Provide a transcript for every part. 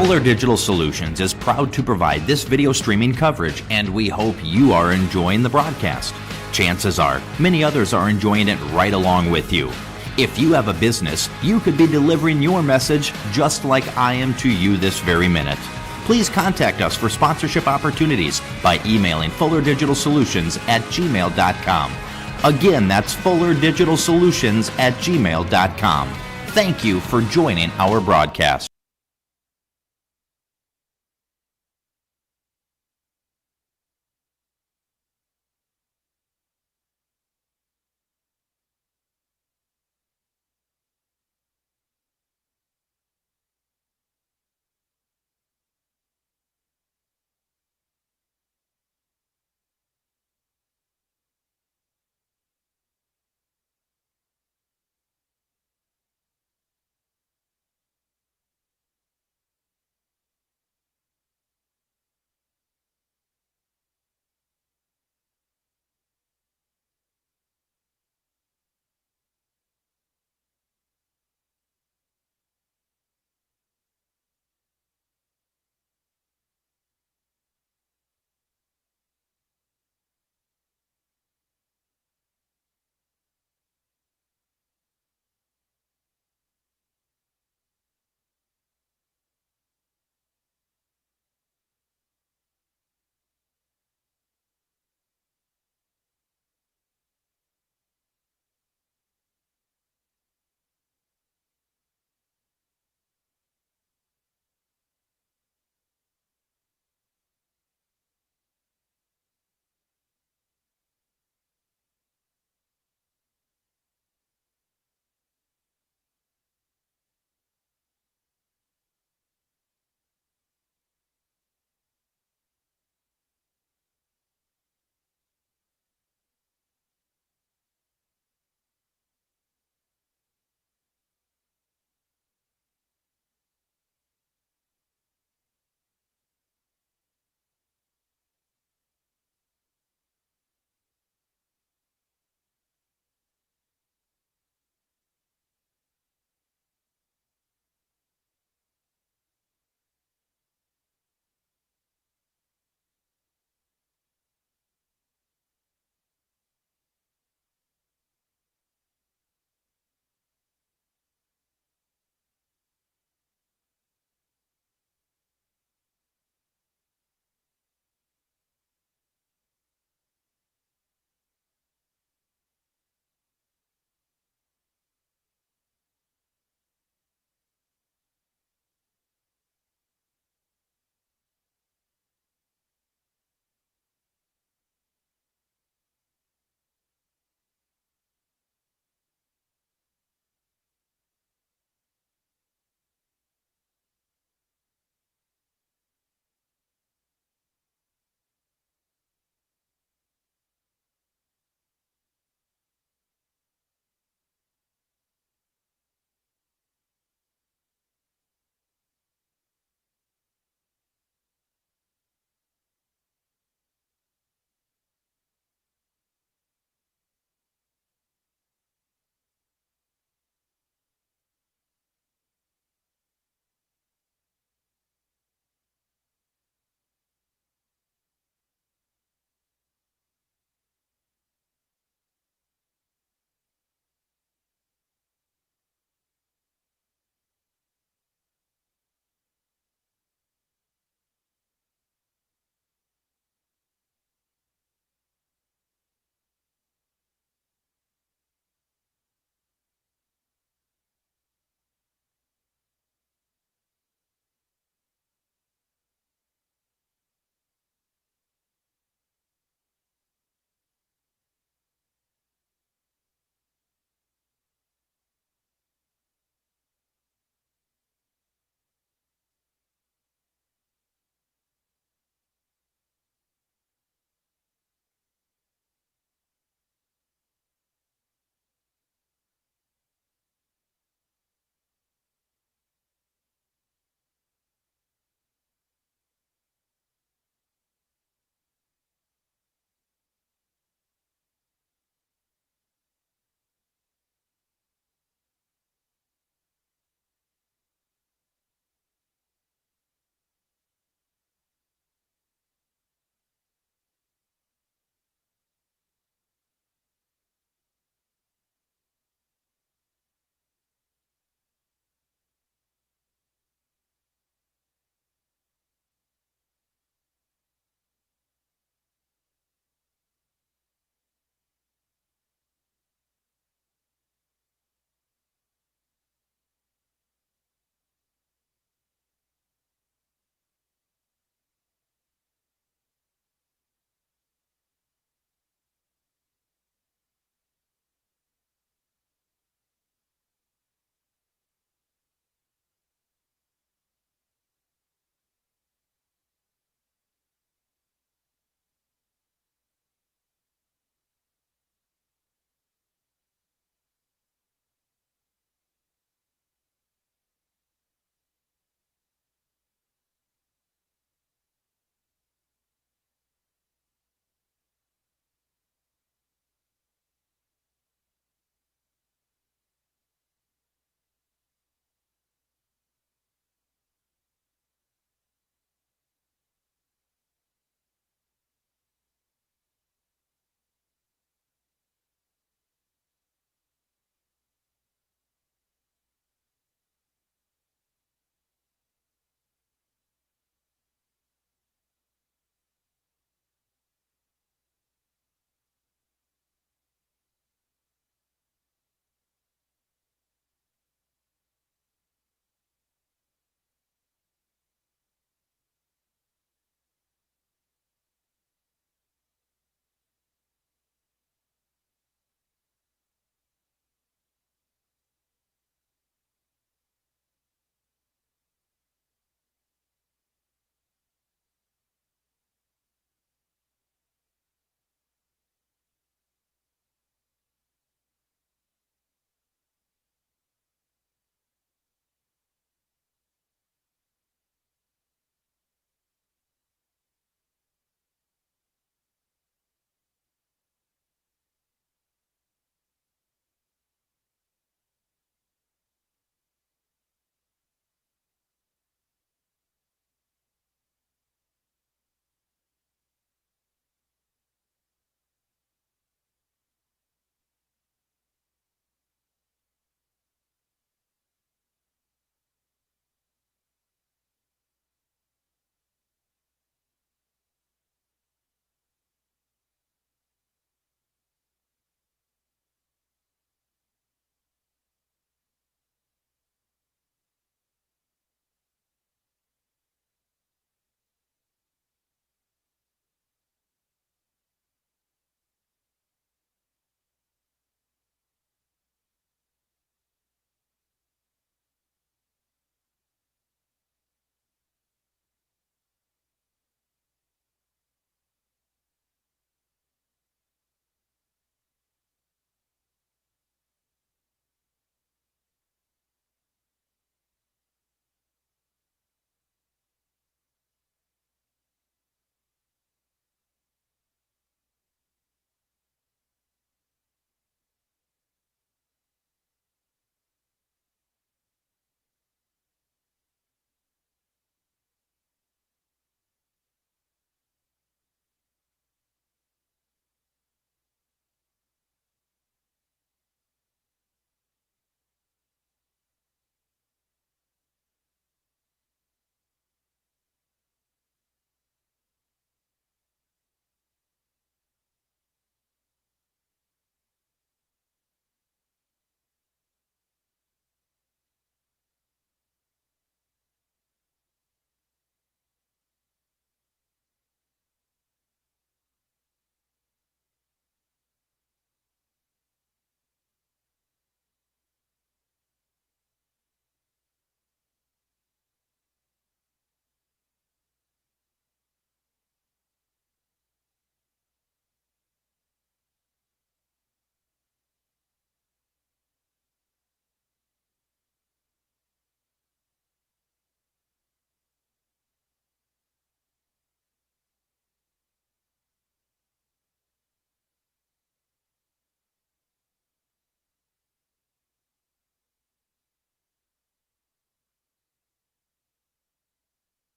Fuller Digital Solutions is proud to provide this video streaming coverage, and we hope you are enjoying the broadcast. Chances are, many others are enjoying it right along with you. If you have a business, you could be delivering your message just like I am to you this very minute. Please contact us for sponsorship opportunities by emailing fullerdigitalsolutions@gmail.com. Again, that's fullerdigitalsolutions@gmail.com. Thank you for joining our broadcast.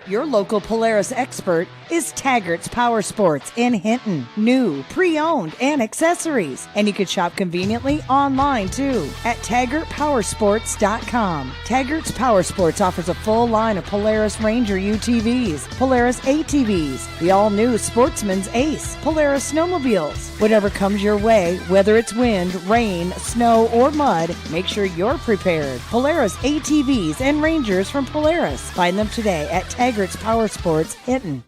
Your local Polaris expert is Taggart's Power Sports in Hinton. New, pre-owned, and accessories. And you can shop conveniently online too at TaggartPowersports.com. Taggart's Power Sports offers a full line of Polaris Ranger UTVs, Polaris ATVs, the all-new Sportsman's Ace, Polaris snowmobiles. Whatever comes your way, whether it's wind, rain, snow, or mud, make sure you're prepared. Polaris ATVs and Rangers from Polaris. Find them today at Taggart's Power Sports, Hinton.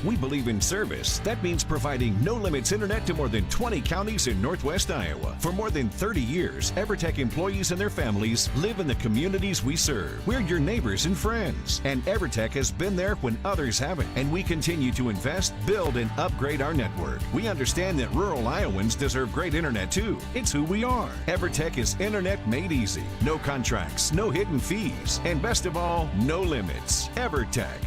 We believe in service. That means providing no-limits internet to more than 20 counties in Northwest Iowa. For more than 30 years, EverTech employees and their families live in the communities we serve. We're your neighbors and friends. And EverTech has been there when others haven't. And we continue to invest, build, and upgrade our network. We understand that rural Iowans deserve great internet too. It's who we are. EverTech is internet made easy. No contracts, no hidden fees, and best of all, no limits. EverTech.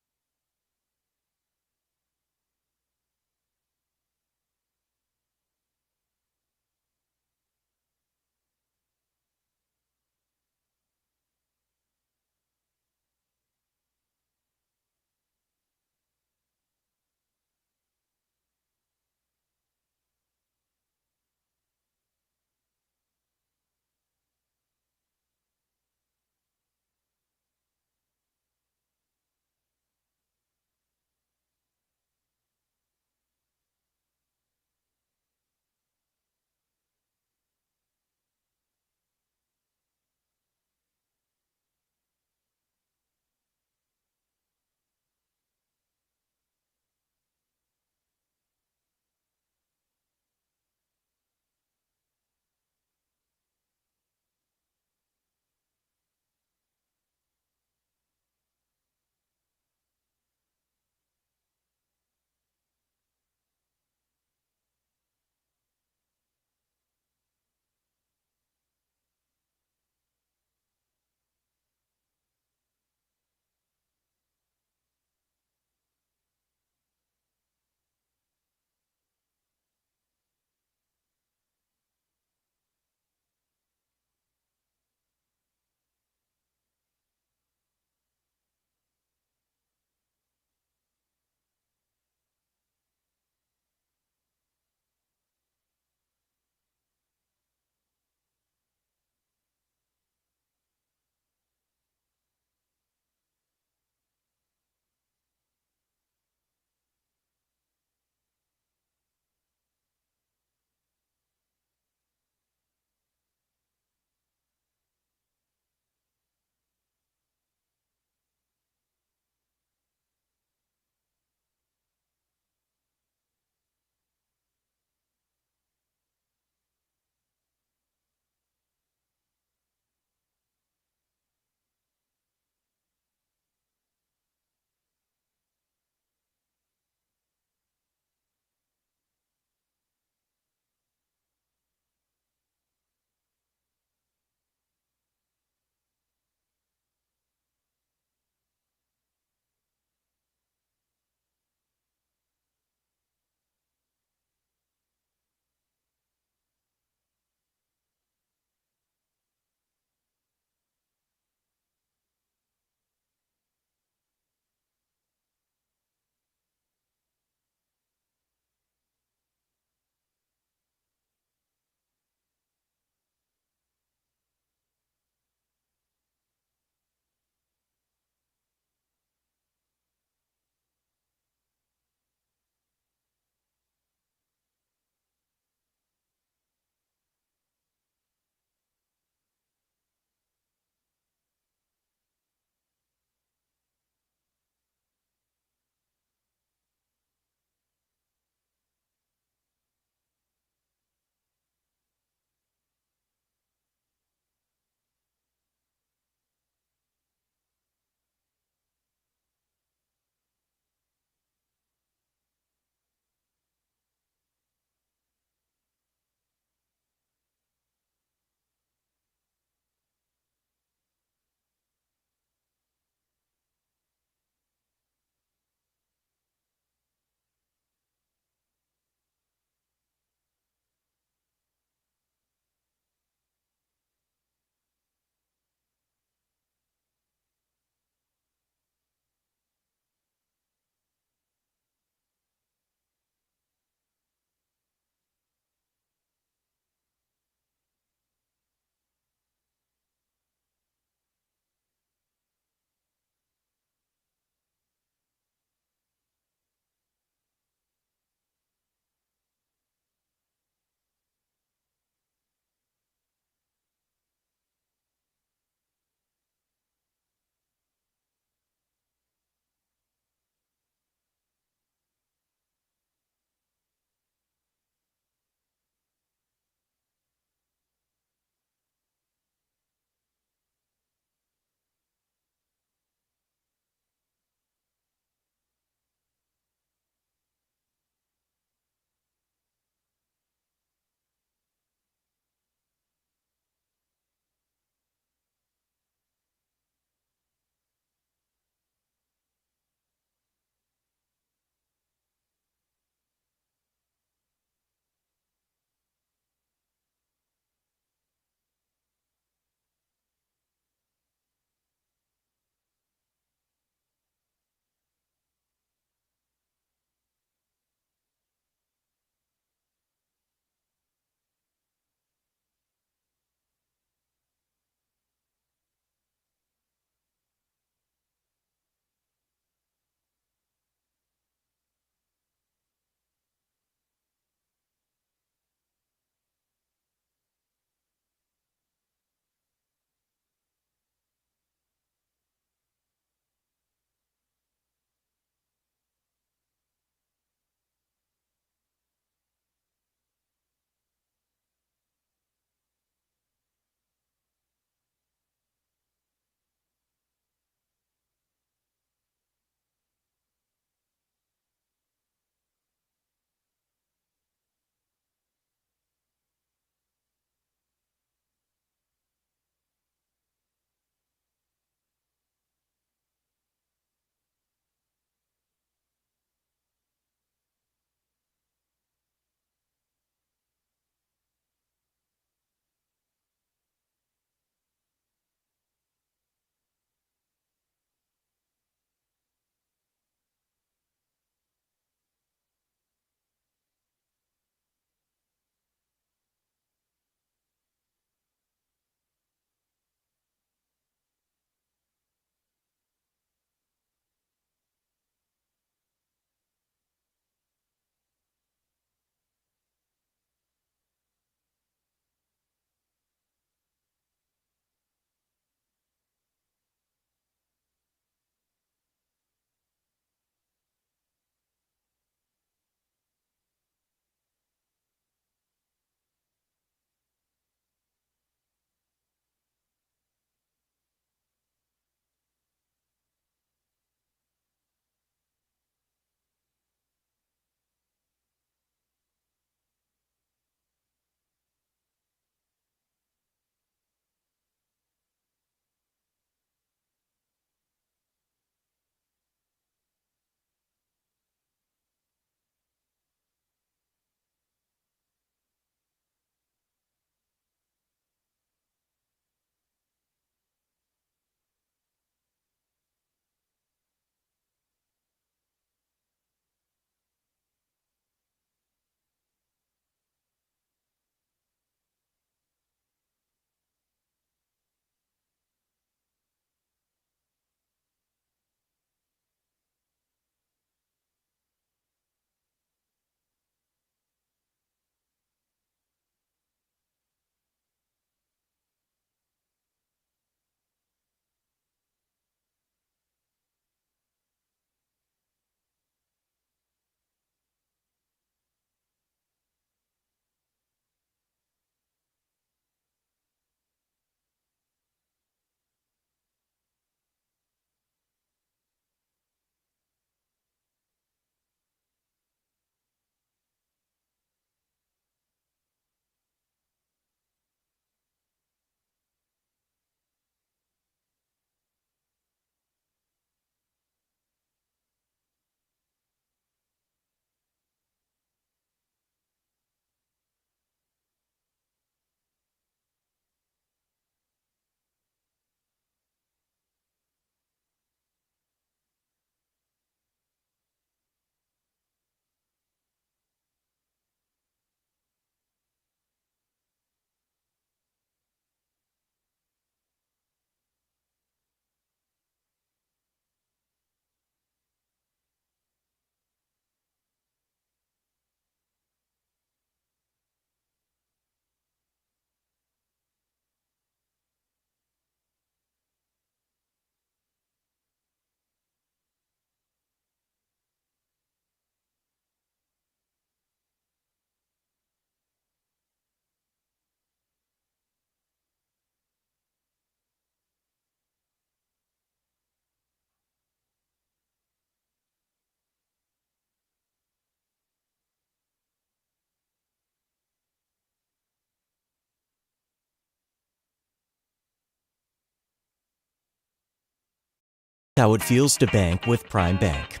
How it feels to bank with Prime Bank.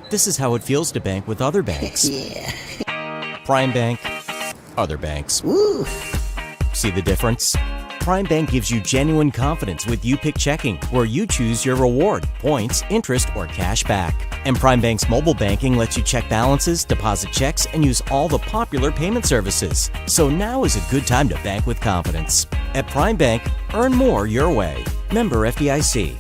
This is how it feels to bank with other banks. Prime Bank, other banks. Ooh. See the difference? Prime Bank gives you genuine confidence with You Pick Checking, where you choose your reward, points, interest, or cash back. And Prime Bank's mobile banking lets you check balances, deposit checks, and use all the popular payment services. So now is a good time to bank with confidence. At Prime Bank, earn more your way. Member FDIC.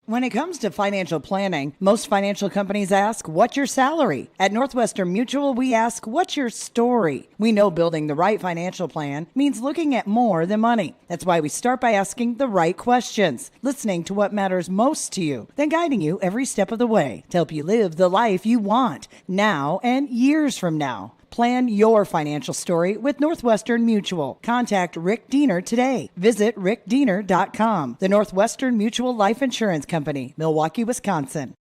When it comes to financial planning, most financial companies ask, what's your salary? At Northwestern Mutual, we ask, what's your story? We know building the right financial plan means looking at more than money. That's why we start by asking the right questions, listening to what matters most to you, then guiding you every step of the way to help you live the life you want now and years from now. Plan your financial story with Northwestern Mutual. Contact Rick Diener today. Visit rickdiener.com. The Northwestern Mutual Life Insurance Company, Milwaukee, Wisconsin.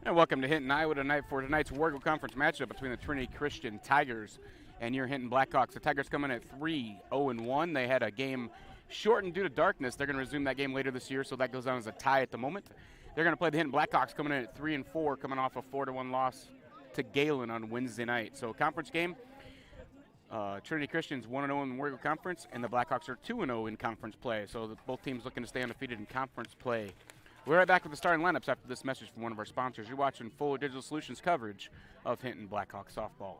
And welcome to Hinton, Iowa tonight for tonight's Wargo Conference matchup between the Trinity Christian Tigers and your Hinton Blackhawks. The Tigers come in at 3-0-1. They had a game shortened due to darkness. They're going to resume that game later this year, so that goes down as a tie at the moment. They're going to play the Hinton Blackhawks coming in at 3-4, coming off a 4-1 loss to Galen on Wednesday night. So a conference game. Trinity Christian's 1-0 in the Wargo Conference, and the Blackhawks are 2-0 in conference play. So both teams looking to stay undefeated in conference play. We're right back with the starting lineups after this message from one of our sponsors. You're watching Fuller Digital Solutions coverage of Hinton Blackhawks softball.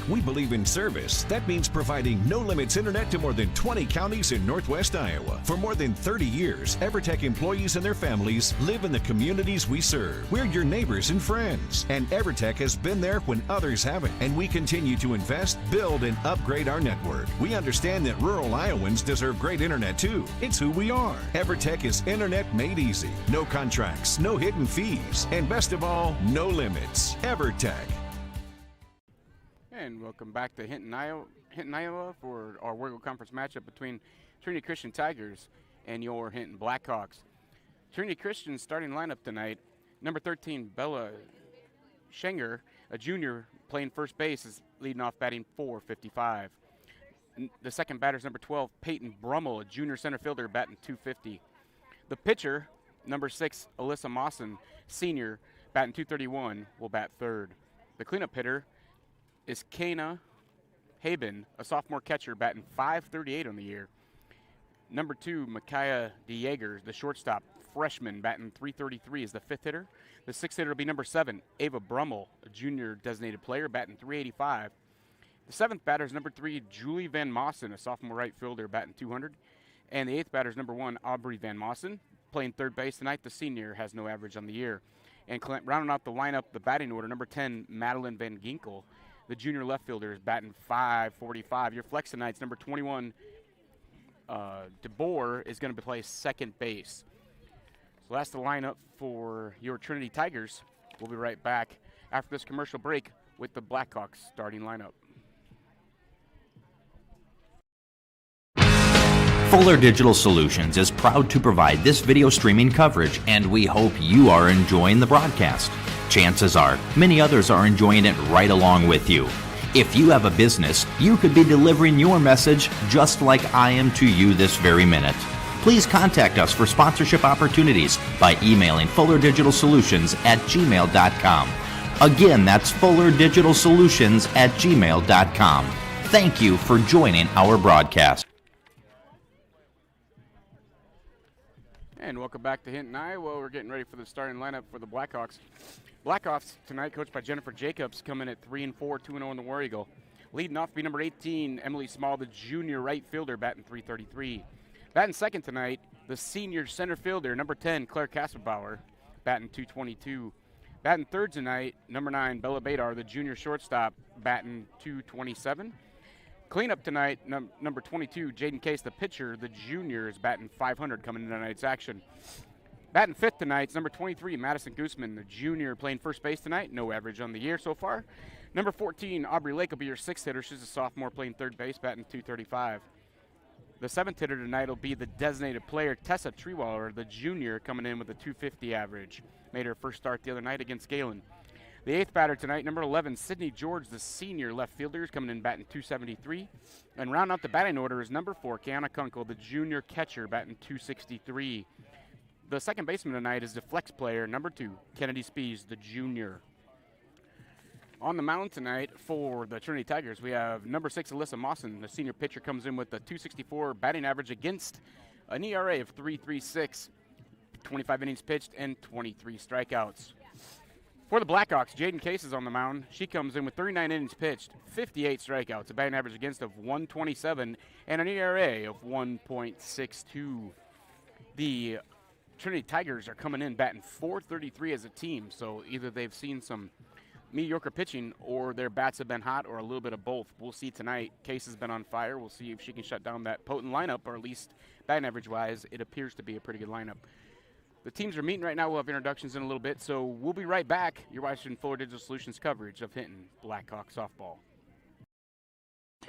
We believe in service. That means providing no-limits internet to more than 20 counties in Northwest Iowa. For more than 30 years, EverTech employees and their families live in the communities we serve. We're your neighbors and friends, and EverTech has been there when others haven't, and we continue to invest, build, and upgrade our network. We understand that rural Iowans deserve great internet too. It's who we are. EverTech is internet made easy. No contracts, no hidden fees, and best of all, no limits. EverTech. And welcome back to Hinton, Iowa for our Wargo Conference matchup between Trinity Christian Tigers and your Hinton Blackhawks. Trinity Christian's starting lineup tonight, number 13, Bella Schenger, a junior playing first base, is leading off batting .455. The second batter is number 12, Peyton Brummel, a junior center fielder, batting .250. The pitcher, number 6, Alyssa Mawson, senior, batting .231, will bat third. The cleanup hitter is Kana Haben, a sophomore catcher, batting .538 on the year. Number 2, Micaiah DeJager, the shortstop, freshman, batting .333, is the fifth hitter. The sixth hitter will be number 7, Ava Brummel, a junior designated player, batting .385. The seventh batter is number 3, Julie Van Mossen, a sophomore right fielder, batting .200. And the eighth batter is number 1, Aubry Van Mossen, playing third base tonight. The senior has no average on the year. And rounding out the lineup, the batting order, number 10, Madeline Van Ginkel, the junior left fielder, is batting .545. Your flex tonight's number 21, DeBoer, is going to play second base. So that's the lineup for your Trinity Tigers. We'll be right back after this commercial break with the Blackhawks starting lineup. Fuller Digital Solutions is proud to provide this video streaming coverage, and we hope you are enjoying the broadcast. Chances are, many others are enjoying it right along with you. If you have a business, you could be delivering your message just like I am to you this very minute. Please contact us for sponsorship opportunities by emailing fullerdigitalsolutions@gmail.com. Again, that's fullerdigitalsolutions@gmail.com. Thank you for joining our broadcast. And welcome back to Hinton, Iowa. We're getting ready for the starting lineup for the Blackhawks. Blackhawks tonight, coached by Jennifer Jacobs, come in at 3-4, 2-0 in the War Eagle. Leading off be number 18, Emily Small, the junior right fielder, batting .333. Batting second tonight, the senior center fielder, number 10, Claire Casper Bauer, batting .222. Batting third tonight, number 9, Bella Badar, the junior shortstop, batting .227. Cleanup tonight, number 22, Jaden Case, the pitcher, the junior, is batting .500 coming into tonight's action. Batting fifth tonight, number 23, Madison Gooseman, the junior, playing first base tonight. No average on the year so far. Number 14, Aubrey Lake will be your sixth hitter. She's a sophomore playing third base, batting .235. The seventh hitter tonight will be the designated player, Tessa Treewiller, the junior, coming in with a .250 average. Made her first start the other night against Galen. The eighth batter tonight, number 11, Sydney George, the senior left fielder, is coming in batting .273. And round out the batting order is number 4, Kiana Kunkel, the junior catcher, batting .263. The second baseman tonight is the flex player, number 2, Kennedy Spees, the junior. On the mound tonight for the Trinity Tigers, we have number 6, Alyssa Mawson. The senior pitcher comes in with a .264 batting average against an ERA of .336, 25 innings pitched, and 23 strikeouts. For the Blackhawks, Jaden Case is on the mound. She comes in with 39 innings pitched, 58 strikeouts, a batting average against of .127, and an ERA of 1.62. The Trinity Tigers are coming in batting .433 as a team, so either they've seen some mediocre pitching or their bats have been hot or a little bit of both. We'll see tonight. Case has been on fire. We'll see if she can shut down that potent lineup, or at least batting average-wise, it appears to be a pretty good lineup. The teams are meeting right now. We'll have introductions in a little bit, so we'll be right back. You're watching Fuller Digital Solutions coverage of Hinton Blackhawks softball.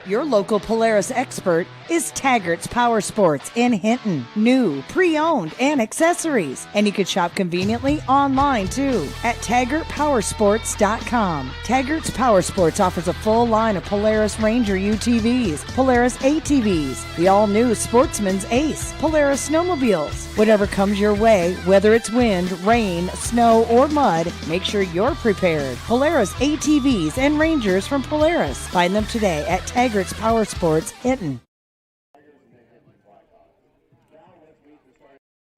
Your local Polaris expert is Taggart's Power Sports in Hinton. New, pre-owned, and accessories. And you can shop conveniently online too at TaggartPowersports.com. Taggart's Power Sports offers a full line of Polaris Ranger UTVs, Polaris ATVs, the all-new Sportsman's Ace, Polaris snowmobiles. Whatever comes your way, whether it's wind, rain, snow, or mud, make sure you're prepared. Polaris ATVs and Rangers from Polaris. Find them today at Taggart's Power Sports, Hinton.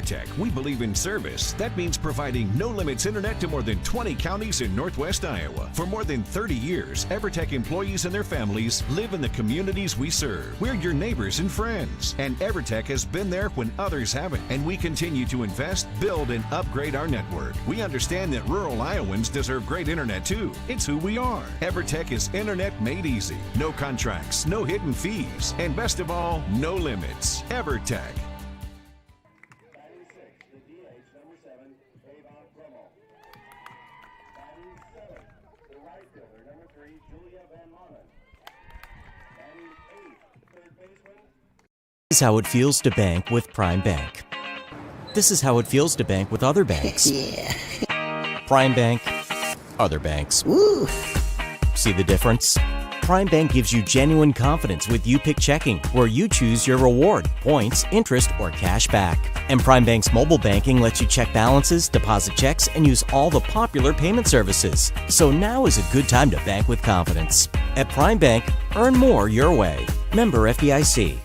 EverTech, we believe in service. That means providing no-limits internet to more than 20 counties in Northwest Iowa. For more than 30 years, EverTech employees and their families live in the communities we serve. We're your neighbors and friends, and EverTech has been there when others haven't, and we continue to invest, build, and upgrade our network. We understand that rural Iowans deserve great internet too. It's who we are. EverTech is internet made easy. No contracts, no hidden fees, and best of all, no limits. EverTech. This is how it feels to bank with Prime Bank. This is how it feels to bank with other banks. Yeah. Prime Bank, other banks. Woo. See the difference? Prime Bank gives you genuine confidence with You Pick Checking, where you choose your reward, points, interest, or cash back. And Prime Bank's mobile banking lets you check balances, deposit checks, and use all the popular payment services. So now is a good time to bank with confidence. At Prime Bank, earn more your way. Member FDIC.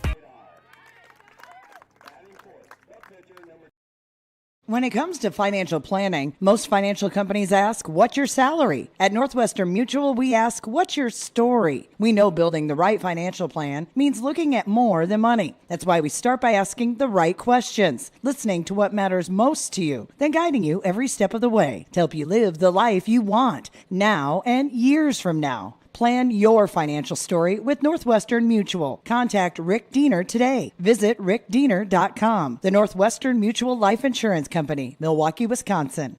When it comes to financial planning, most financial companies ask, what's your salary? At Northwestern Mutual, we ask, what's your story? We know building the right financial plan means looking at more than money. That's why we start by asking the right questions, listening to what matters most to you, then guiding you every step of the way to help you live the life you want, now and years from now. Plan your financial story with Northwestern Mutual. Contact Rick Diener today. Visit rickdiener.com. The Northwestern Mutual Life Insurance Company, Milwaukee, Wisconsin.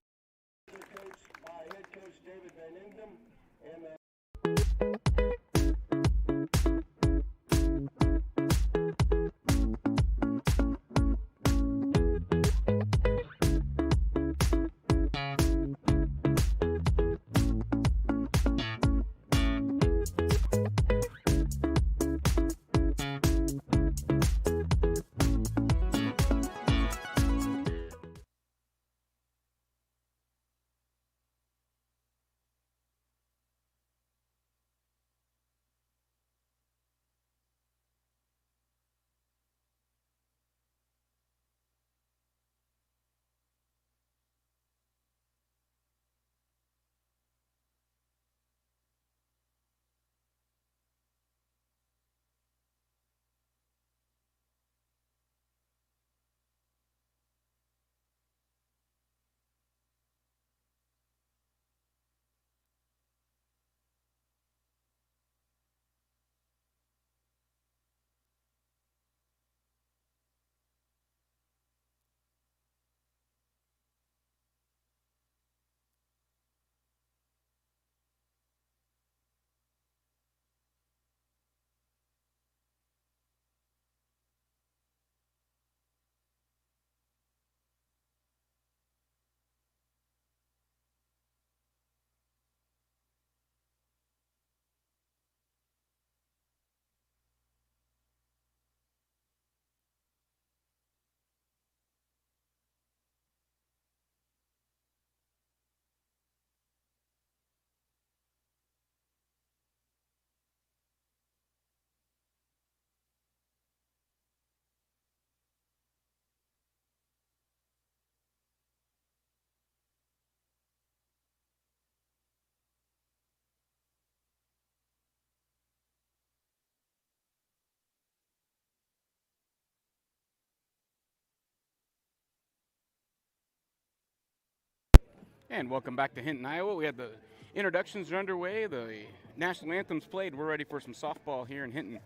And welcome back to Hinton, Iowa. We had the introductions are underway, the national anthems played. We're ready for some softball here in Hinton.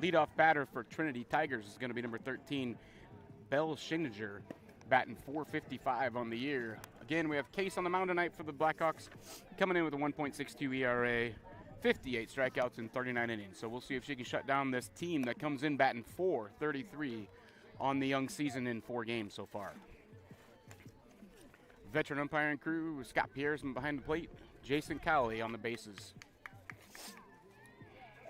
Leadoff batter for Trinity Tigers is going to be number 13, Bell Schiniger, batting .455 on the year. Again, we have Case on the mound tonight for the Blackhawks, coming in with a 1.62 ERA, 58 strikeouts in 39 innings. So we'll see if she can shut down this team that comes in batting .433 on the young season in 4 games so far. Veteran umpiring crew, Scott Pierre's behind the plate, Jason Cowley on the bases.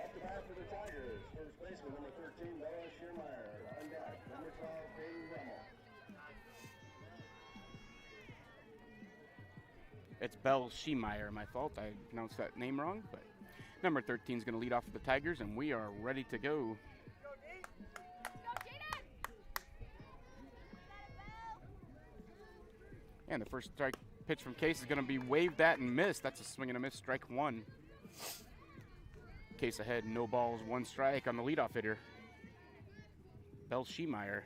At the bat for the Tigers, first baseman number 13, Bella Schiermeyer. On deck, number 12, Peyton Brummel. It's Belle Schiermeyer, my fault. I pronounced that name wrong, but number 13 is going to lead off for the Tigers, and we are ready to go. And the first strike pitch from Case is going to be waved at and missed. That's a swing and a miss, strike 1. Case ahead, no balls, 1 strike on the leadoff hitter. Belle Schiermeyer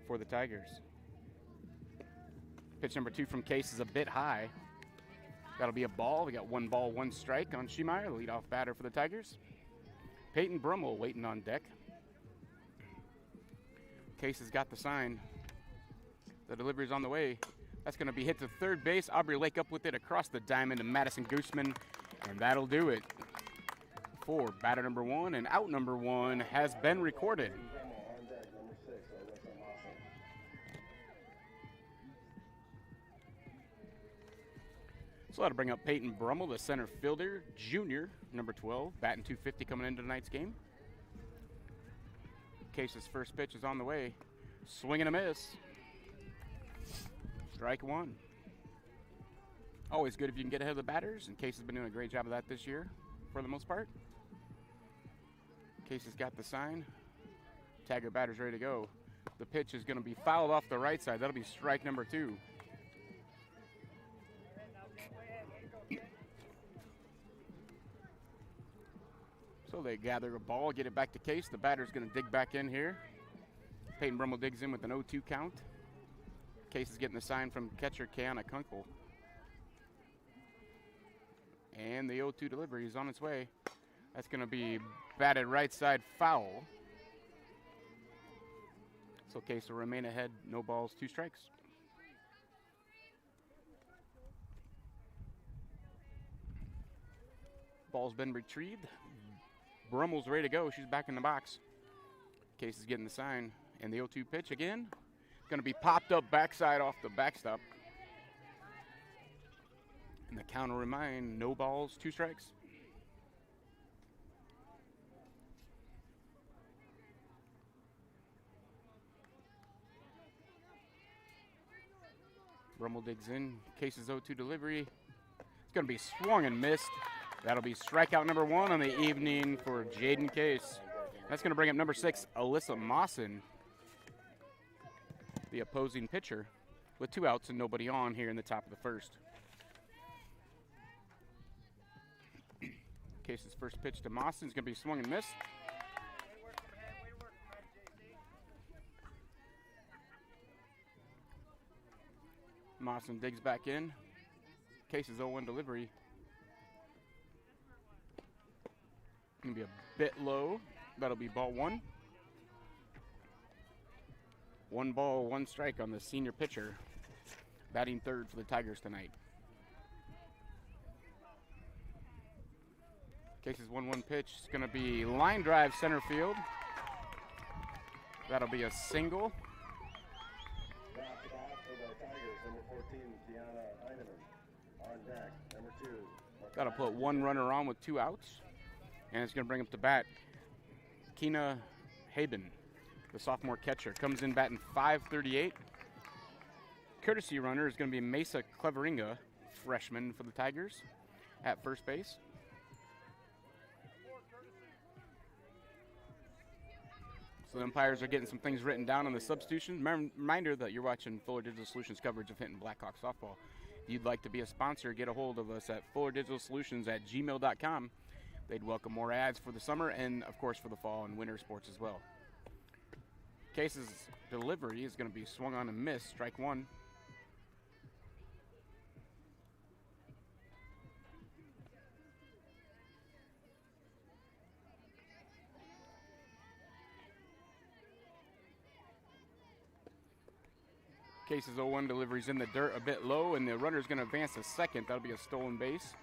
for the Tigers. Pitch number 2 from Case is a bit high. That'll be a ball. We got 1 ball, 1 strike on Schiermeyer, the leadoff batter for the Tigers. Peyton Brummel waiting on deck. Case has got the sign. The delivery's on the way. That's going to be hit to third base. Aubry Lake up with it across the diamond to Madison Gooseman, and that'll do it for batter number 1, and out number 1 has been recorded. On deck, number 6, Alyssa Mawson. So that'll bring up Peyton Brummel, the center fielder, junior, number 12, batting .250 coming into tonight's game. Case's first pitch is on the way. Swing and a miss. Strike 1. Always good if you can get ahead of the batters, and Case has been doing a great job of that this year for the most part. Case has got the sign. Tagger batter's ready to go. The pitch is going to be fouled off the right side. That'll be strike number 2. So they gather a ball, get it back to Case. The batter's going to dig back in here. Peyton Brummel digs in with an 0-2 count. Case is getting the sign from catcher Kiana Kunkel. And the 0-2 delivery is on its way. That's going to be batted right side foul. So Case will remain ahead, no balls, 2 strikes. Ball's been retrieved. Brummel's ready to go. She's back in the box. Case is getting the sign. And the 0-2 pitch again. Going to be popped up backside off the backstop. And the count will remain no balls, 2 strikes. Brummel digs in. Case's 0-2 delivery. It's going to be swung and missed. That'll be strikeout number 1 on the evening for Jaden Case. That's going to bring up number 6, Alyssa Mawson, the opposing pitcher, with 2 outs and nobody on here in the top of the first. Case's first pitch to Mawson is going to be swung and missed. Mawson digs back in. Case's 0-1 delivery. Going to be a bit low. That'll be ball 1. 1 ball, 1 strike on the senior pitcher, batting third for the Tigers tonight. Case's 1-1 pitch is going to be line drive center field. That'll be a single. Back to bat for the Tigers, number 14, Kiana Heineman. On deck, number 2. That'll put 1 runner on with 2 outs. And it's going to bring up to bat Keena Haben, the sophomore catcher. Comes in batting .538. Courtesy runner is going to be Mesa Cleveringa, freshman for the Tigers, at first base. So the umpires are getting some things written down on the substitution. Reminder that you're watching Fuller Digital Solutions coverage of Hinton Blackhawks softball. If you'd like to be a sponsor, get a hold of us at fullerdigitalsolutions@gmail.com. They'd welcome more ads for the summer and, of course, for the fall and winter sports as well. Case's delivery is going to be swung on and missed, strike 1. Case's 0-1 delivery's in the dirt a bit low, and the runner's going to advance to second. That'll be a stolen base.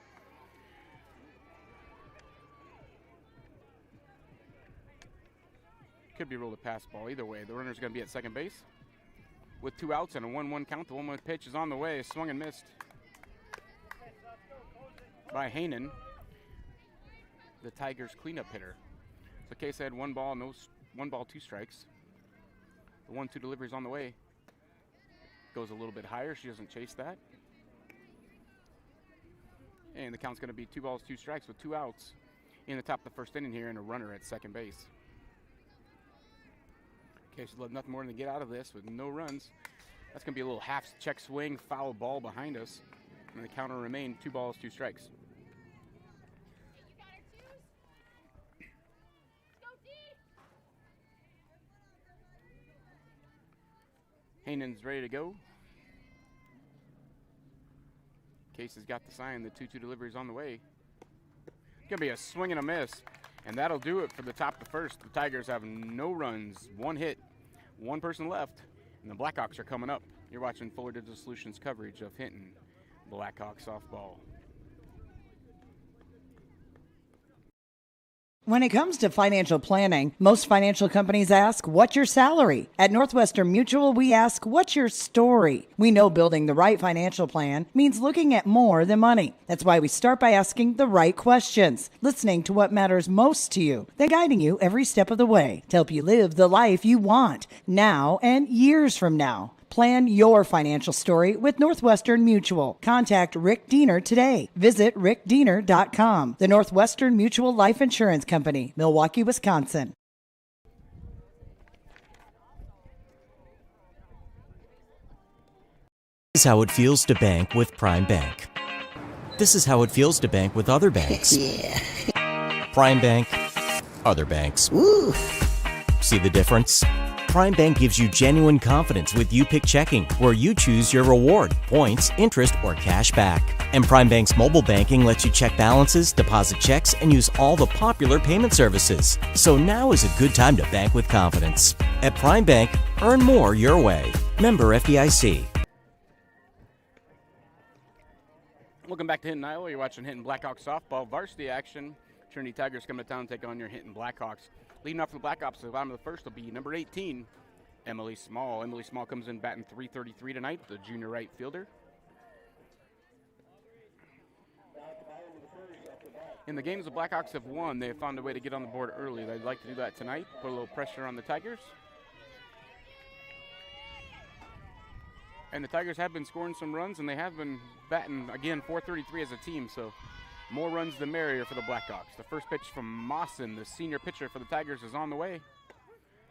Could be ruled a pass ball. Either way, the runner's going to be at second base. With 2 outs and a 1-1 count, the 1-1 pitch is on the way. Swung and missed by Hinton, the Tigers cleanup hitter. So Case had 1 ball, 2 strikes. The 1-2 delivery is on the way. Goes a little bit higher. She doesn't chase that. And the count's going to be 2 balls, 2 strikes with 2 outs in the top of the first inning here and a runner at second base. Case would love nothing more than to get out of this with no runs. That's going to be a little half check swing, foul ball behind us. And the count will remain 2 balls, 2 strikes. Hinton's ready to go. Case has got the sign. The 2-2 delivery is on the way. It's going to be a swing and a miss. And that'll do it for the top of the first. The Tigers have no runs, 1 hit, 1 person left, and the Blackhawks are coming up. You're watching Fuller Digital Solutions coverage of Hinton Blackhawks softball. When it comes to financial planning, most financial companies ask, what's your salary? At Northwestern Mutual, we ask, what's your story? We know building the right financial plan means looking at more than money. That's why we start by asking the right questions, listening to what matters most to you, then guiding you every step of the way to help you live the life you want now and years from now. Plan your financial story with Northwestern Mutual. Contact Rick Diener today. Visit rickdiener.com. The Northwestern Mutual Life Insurance Company, Milwaukee, Wisconsin. This is how it feels to bank with Prime Bank. This is how it feels to bank with other banks. Prime Bank, other banks. Woo. See the difference? Prime Bank gives you genuine confidence with You Pick Checking, where you choose your reward, points, interest, or cash back. And Prime Bank's mobile banking lets you check balances, deposit checks, and use all the popular payment services. So now is a good time to bank with confidence. At Prime Bank, earn more your way. Member FDIC. Welcome back to Hinton, Iowa. You're watching Hinton Blackhawks softball varsity action. Trinity Tigers come to town and take on your Hinton Blackhawks. Leading off for the Blackhawks at the bottom of the first will be number 18, Emily Small. Emily Small comes in batting .333 tonight, the junior right fielder. In the games the Blackhawks have won, they have found a way to get on the board early. They'd like to do that tonight, put a little pressure on the Tigers. And the Tigers have been scoring some runs, and they have been batting, again, .433 as a team, so more runs the merrier for the Blackhawks. The first pitch from Mawson, the senior pitcher for the Tigers, is on the way.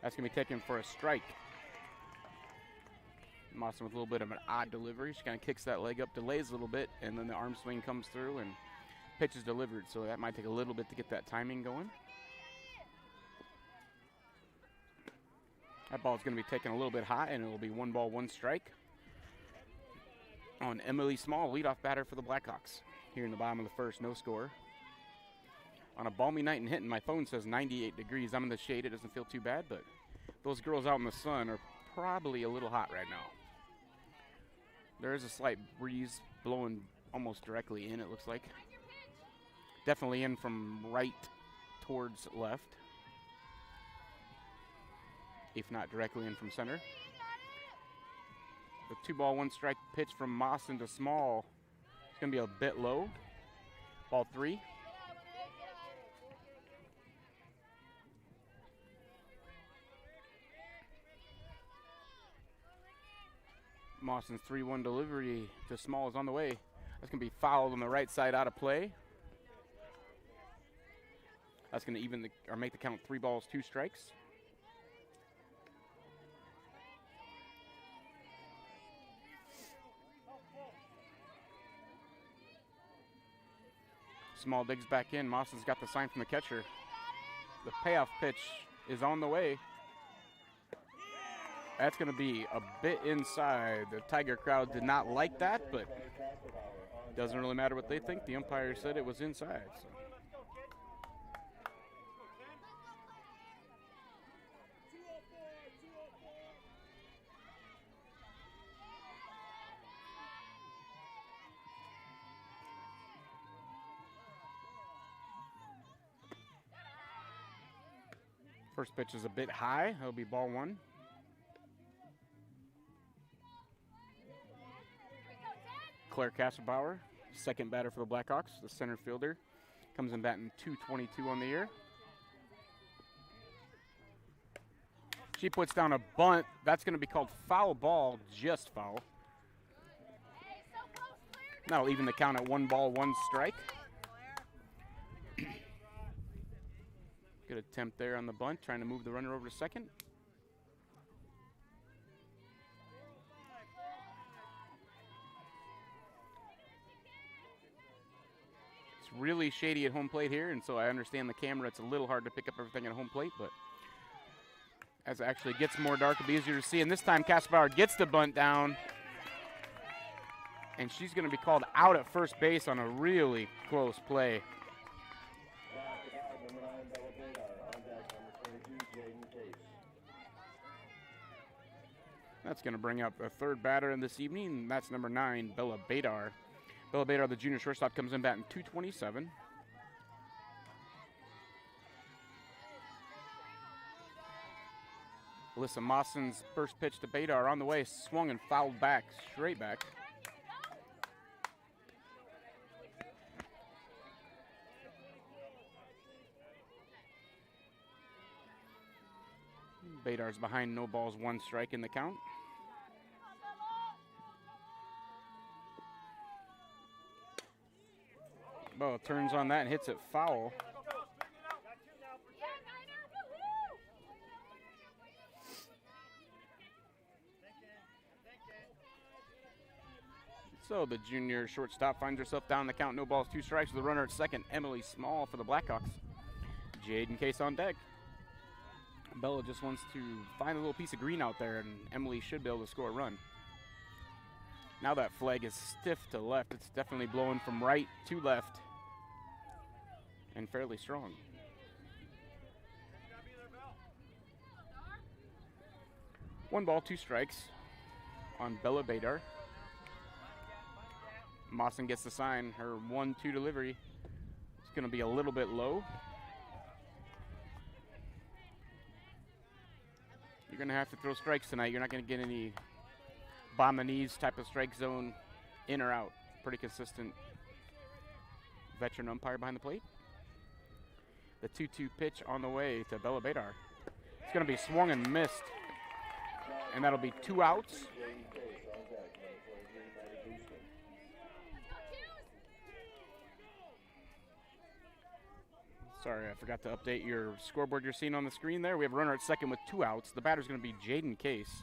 That's going to be taken for a strike. Mawson with a little bit of an odd delivery. She kind of kicks that leg up, delays a little bit, and then the arm swing comes through, and pitch is delivered. So that might take a little bit to get that timing going. That ball is going to be taken a little bit high, and it will be 1 ball, 1 strike on Emily Small, leadoff batter for the Blackhawks. Here in the bottom of the first, no score. On a balmy night in Hinton, my phone says 98 degrees. I'm in the shade. It doesn't feel too bad, but those girls out in the sun are probably a little hot right now. There is a slight breeze blowing almost directly in, it looks like. Definitely in from right towards left, if not directly in from center. The 2 ball, 1 strike pitch from Mawson to Small. It's going to be a bit low. Ball 3. Mawson's 3-1 delivery to Small is on the way. That's going to be fouled on the right side, out of play. That's going to even or make the count 3 balls, 2 strikes. Small digs back in. Mawson's got the sign from the catcher. The payoff pitch is on the way. That's going to be a bit inside. The Tiger crowd did not like that, but it doesn't really matter what they think. The umpire said it was inside. So. First pitch is a bit high. That'll be ball one. Claire Casper Bauer, second batter for the Blackhawks, the center fielder. Comes in batting .222 on the year. She puts down a bunt. That's going to be called foul ball, just foul. That'll even the count at 1 ball, 1 strike. Good attempt there on the bunt, trying to move the runner over to second. It's really shady at home plate here, and so I understand the camera. It's a little hard to pick up everything at home plate, but as it actually gets more dark, it'll be easier to see. And this time, Casper Bauer gets the bunt down, and she's going to be called out at first base on a really close play. That's going to bring up a third batter in this evening, and that's number 9, Bella Badar. Bella Badar, the junior shortstop, comes in batting .227. Alyssa Mawson's first pitch to Badar on the way, swung and fouled back, straight back. Badar's behind, no balls, 1 strike in the count. Bella turns on that and hits it foul. So the junior shortstop finds herself down the count, no balls, 2 strikes with the runner at second, Emily Small for the Blackhawks. Jaden Case on deck. Bella just wants to find a little piece of green out there, and Emily should be able to score a run. Now that flag is stiff to left. It's definitely blowing from right to left, and fairly strong. One ball, 2 strikes on Bella Badar. Mawson gets the sign. Her 1-2 delivery is going to be a little bit low. You're going to have to throw strikes tonight. You're not going to get any bomb and knees type of strike zone in or out. Pretty consistent veteran umpire behind the plate. The 2-2 pitch on the way to Bella Badar. It's going to be swung and missed, and that'll be 2 outs. Sorry, I forgot to update your scoreboard you're seeing on the screen there. We have a runner at second with 2 outs. The batter's going to be Jaden Case.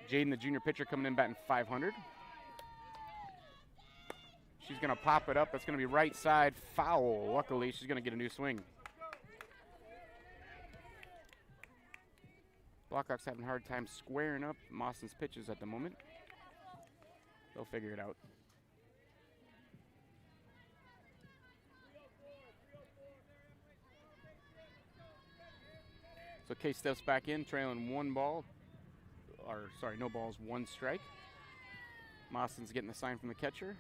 Jaden, the junior pitcher, coming in batting .500. She's going to pop it up. That's going to be right side foul. Luckily, she's going to get a new swing. Blackhawks having a hard time squaring up Mawson's pitches at the moment. They'll figure it out. So Case steps back in, trailing 1 ball, or sorry, no balls, 1 strike. Mawson's getting the sign from the catcher.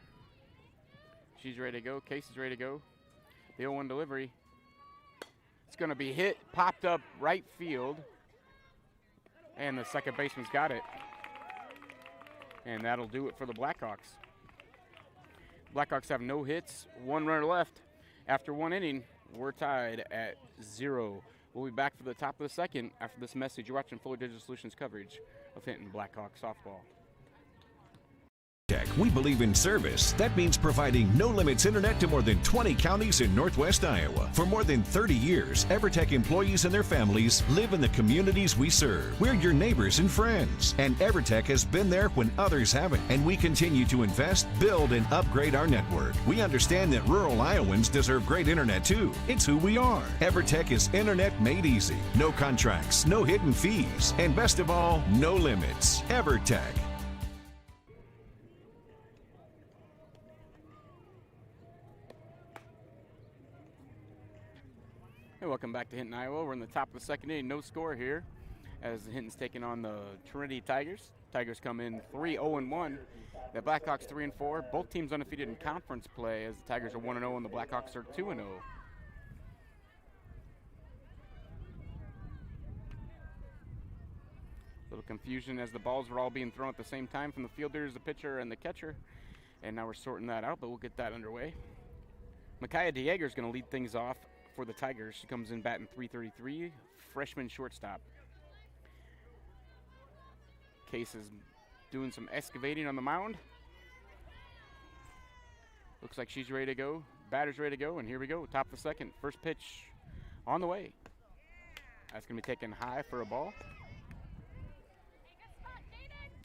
She's ready to go. Case is ready to go. The 0-1 delivery. It's going to be hit, popped up right field, and the second baseman's got it. And that'll do it for the Blackhawks. Blackhawks have no hits, 1 runner left. After 1 inning, we're tied at 0. We'll be back for the top of the second after this message. You're watching Fuller Digital Solutions coverage of Hinton Blackhawks softball. We believe in service. That means providing no-limits internet to more than 20 counties in Northwest Iowa. For more than 30 years, EverTech employees and their families live in the communities we serve. We're your neighbors and friends, and EverTech has been there when others haven't. And we continue to invest, build, and upgrade our network. We understand that rural Iowans deserve great internet too. It's who we are. EverTech is internet made easy. No contracts, no hidden fees, and best of all, no limits. EverTech. Hey, welcome back to Hinton, Iowa. We're in the top of the second inning. No score here as Hinton's taking on the Trinity Tigers. Tigers come in 3-0-1. The Blackhawks 3-4. Both teams undefeated in conference play as the Tigers are 1-0 and the Blackhawks are 2-0. Little confusion as the balls were all being thrown at the same time from the fielders, the pitcher, and the catcher. And now we're sorting that out, but we'll get that underway. Micaiah DeJager is going to lead things off for the Tigers. She comes in batting .333, freshman shortstop. Case is doing some excavating on the mound. Looks like she's ready to go. Batter's ready to go, and here we go. Top of the second. First pitch on the way. That's going to be taken high for a ball.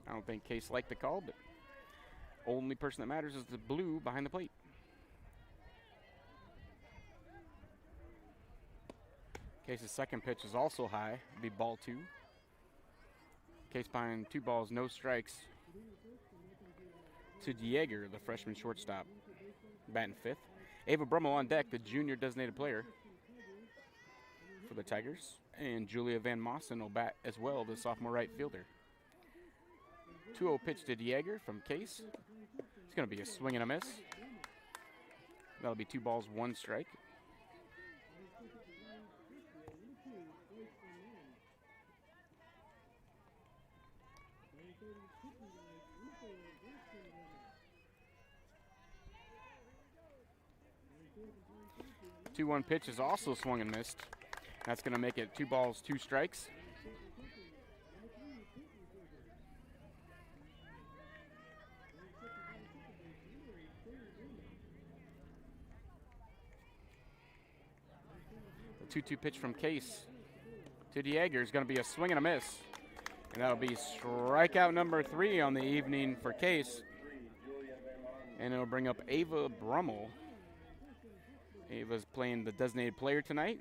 I don't think Case liked the call, but only person that matters is the blue behind the plate. Case's second pitch is also high. It'll be ball 2. Case behind 2 balls, no strikes to DeJager, the freshman shortstop, batting 5th. Ava Brummel on deck, the junior designated player for the Tigers. And Julia Van Mossen will bat as well, the sophomore right fielder. 2-0 pitch to DeJager from Case. It's going to be a swing and a miss. That'll be 2 balls, 1 strike. The 2-1 pitch is also swung and missed. That's going to make it 2 balls, 2 strikes. The 2-2 pitch from Case to DeJager is going to be a swing and a miss. And that'll be strikeout number 3 on the evening for Case. And it'll bring up Ava Brummel. Ava's playing the designated player tonight.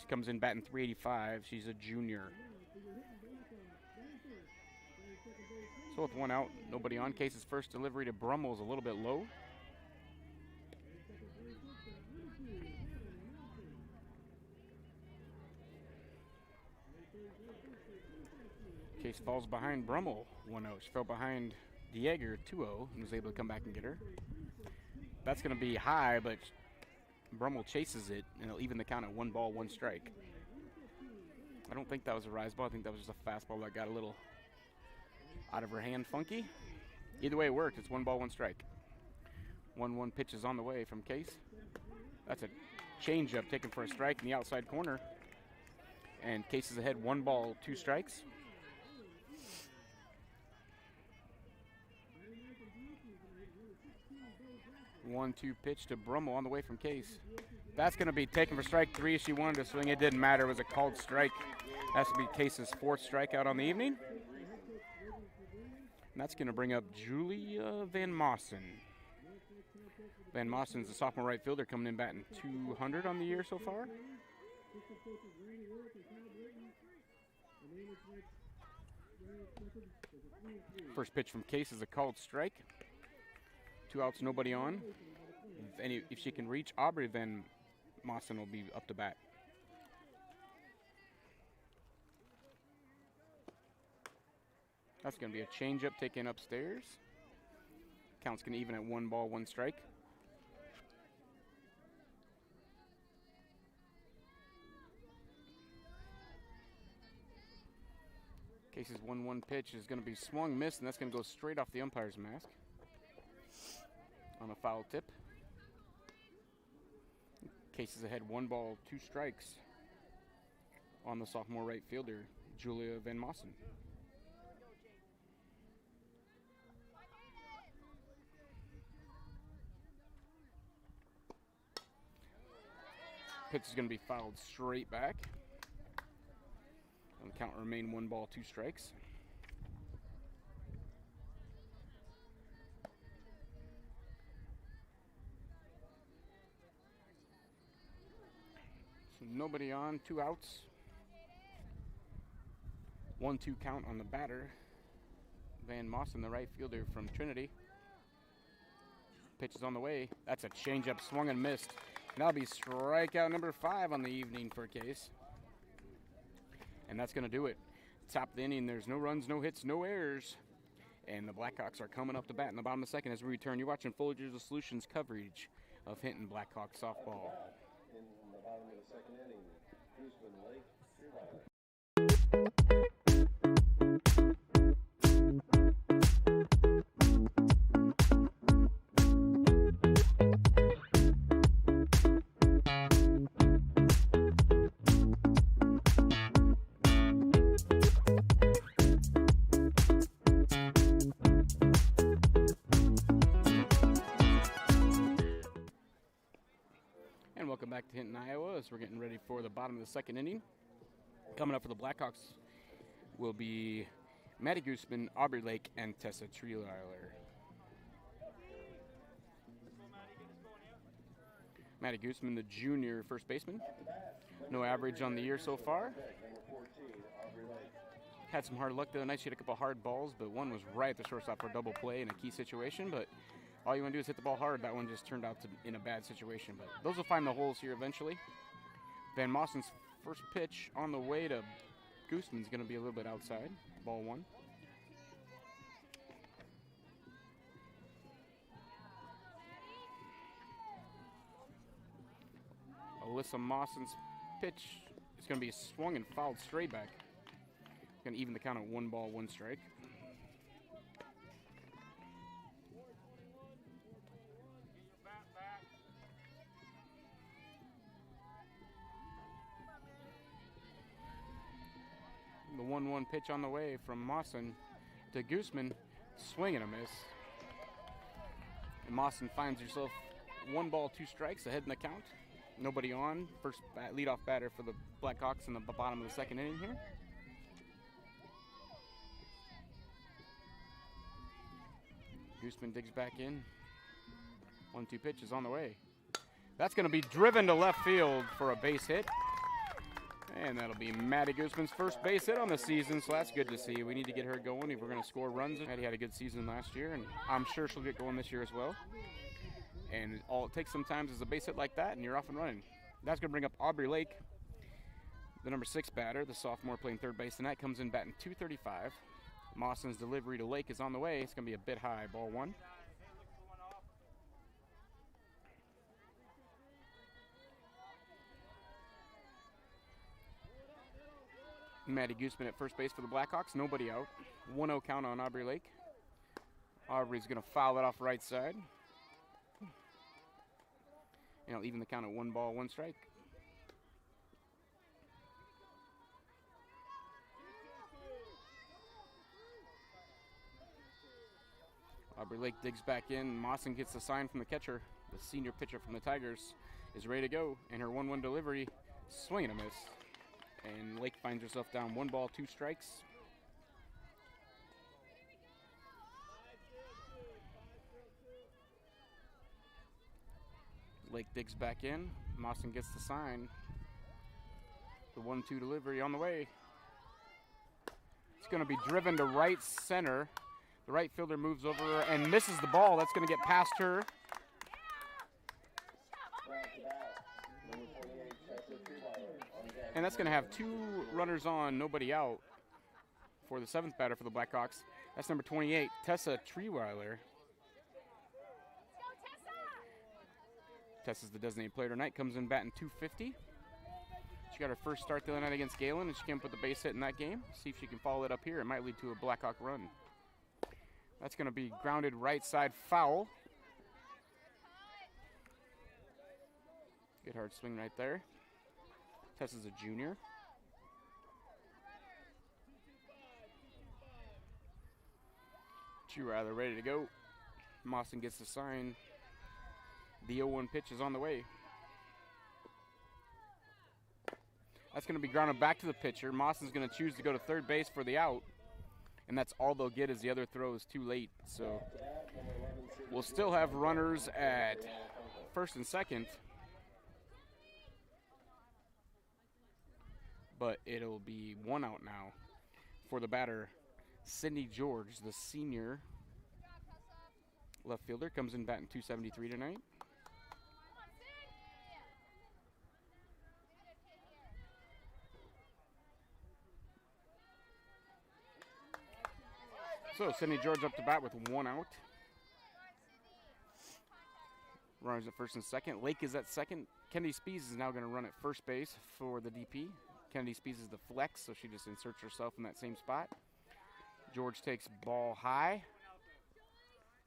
She comes in batting .385. She's a junior. So with 1 out, nobody on. Case's first delivery to Brummel is a little bit low. Case falls behind Brummel 1-0. She fell behind DeJager 2-0 and was able to come back and get her. That's going to be high, but Brummel chases it, and it'll even the count at 1 ball, 1 strike. I don't think that was a rise ball. I think that was just a fastball that got a little out of her hand funky. Either way it worked. It's 1 ball, 1 strike. 1-1 pitch is on the way from Case. That's a changeup taken for a strike in the outside corner. And Case is ahead 1 ball, 2 strikes. 1-2 pitch to Brummel on the way from Case. That's going to be taken for strike 3. She wanted to swing. It didn't matter. It was a called strike. That's going to be Case's 4th strikeout on the evening. And that's going to bring up Julia Van Mossen. Van Mossen's a sophomore right fielder coming in batting .200 on the year so far. First pitch from Case is a called strike. 2 outs, nobody on. If she can reach Aubry Van Mossen will be up to bat. That's going to be a changeup taken upstairs. Count's going to even at 1 ball, 1 strike. Case's 1-1 pitch is going to be swung, missed, and that's going to go straight off the umpire's mask on a foul tip. Case is ahead 1 ball, 2 strikes on the sophomore right fielder, Julia Van Mossen. Pitch is going to be fouled straight back. And the count will remain 1 ball, 2 strikes. So nobody on, 2 outs. 1-2 count on the batter. Van Mossen, the right fielder from Trinity. Pitch is on the way. That's a changeup, swung and missed. And that'll be strikeout number 5 on the evening for Case. And that's going to do it. Top of the inning, there's no runs, no hits, no errors. And the Blackhawks are coming up to bat in the bottom of the second as we return. You're watching Full Digital Solutions coverage of Hinton Blackhawks softball. In the bottom of the second inning, Guzman Lake, Treewiller. back to Hinton, Iowa, as we're getting ready for the bottom of the second inning. Coming up for the Blackhawks will be Maddie Gooseman, Aubry Lake, and Tessa Treewiller. Maddie Gooseman, the junior first baseman. No average on the year so far. Had some hard luck the other night. She had a couple hard balls, but one was right at the shortstop for a double play in a key situation. But all you want to do is hit the ball hard. That one just turned out to in a bad situation. But those will find the holes here eventually. Van Mossen's first pitch on the way to Gooseman's going to be a little bit outside. Ball one. Alyssa Mossen's pitch is going to be swung and fouled straight back. Going to even the count at 1 ball, 1 strike. The 1-1 pitch on the way from Mossen to Gooseman. Swing and a miss. And Mossen finds herself 1 ball, 2 strikes ahead in the count. Nobody on. First leadoff batter for the Blackhawks in the bottom of the second inning here. Gooseman digs back in. 1-2 pitch is on the way. That's going to be driven to left field for a base hit. And that'll be Maddie Gooseman's first base hit on the season, so that's good to see. We need to get her going if we're going to score runs. Maddie had a good season last year, and I'm sure she'll get going this year as well. And all it takes sometimes is a base hit like that, and you're off and running. That's going to bring up Aubry Lake, the number 6 batter, the sophomore playing third base tonight, comes in batting .235. Mossen's delivery to Lake is on the way. It's going to be a bit high, ball 1. Maddie Gooseman at first base for the Blackhawks. Nobody out. 1-0 count on Aubry Lake. Aubry's going to foul it off right side. And he'll even the count at 1 ball, 1 strike. Aubry Lake digs back in. Mossen gets the sign from the catcher. The senior pitcher from the Tigers is ready to go. And her 1-1 delivery, swing and a miss. And Lake finds herself down 1 ball, 2 strikes. Lake digs back in. Mossen gets the sign. The 1-2 delivery on the way. It's going to be driven to right center. The right fielder moves over and misses the ball. That's going to get past her. And that's going to have 2 runners on, nobody out for the 7th batter for the Blackhawks. That's number 28, Tessa Treewiller. Tessa's the designated player tonight, comes in batting .250. She got her first start the other night against Galen, and she came up with the base hit in that game. See if she can follow it up here. It might lead to a Blackhawk run. That's going to be grounded right side foul. Good hard swing right there. Tessa's a junior. Treewiller ready to go. Mossen gets the sign. The 0-1 pitch is on the way. That's going to be grounded back to the pitcher. Mossen's going to choose to go to third base for the out. And that's all they'll get, as the other throw is too late. So we'll still have runners at first and second. But it'll be 1 out now for the batter, Sydney George, the senior left fielder. Comes in batting .273 tonight. So Sydney George up to bat with 1 out. Runners at first and second. Lake is at second. Kennedy Spees is now going to run at first base for the DP. Kennedy Spees is the flex, so she just inserts herself in that same spot. George takes ball high.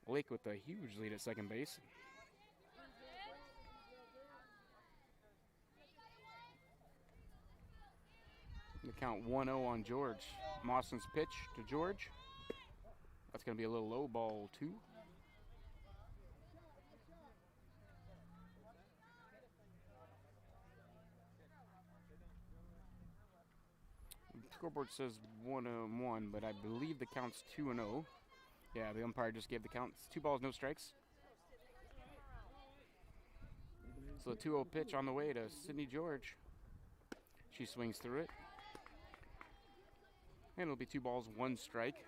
Lake with a huge lead at second base. The count 1-0 on George. Mossen's pitch to George. That's going to be a little low, ball 2. Scoreboard says 1-1, but I believe the count's 2-0. Yeah, the umpire just gave the count. It's 2 balls, no strikes. So the 2-0 pitch on the way to Sydney George. She swings through it. And it'll be 2 balls, 1 strike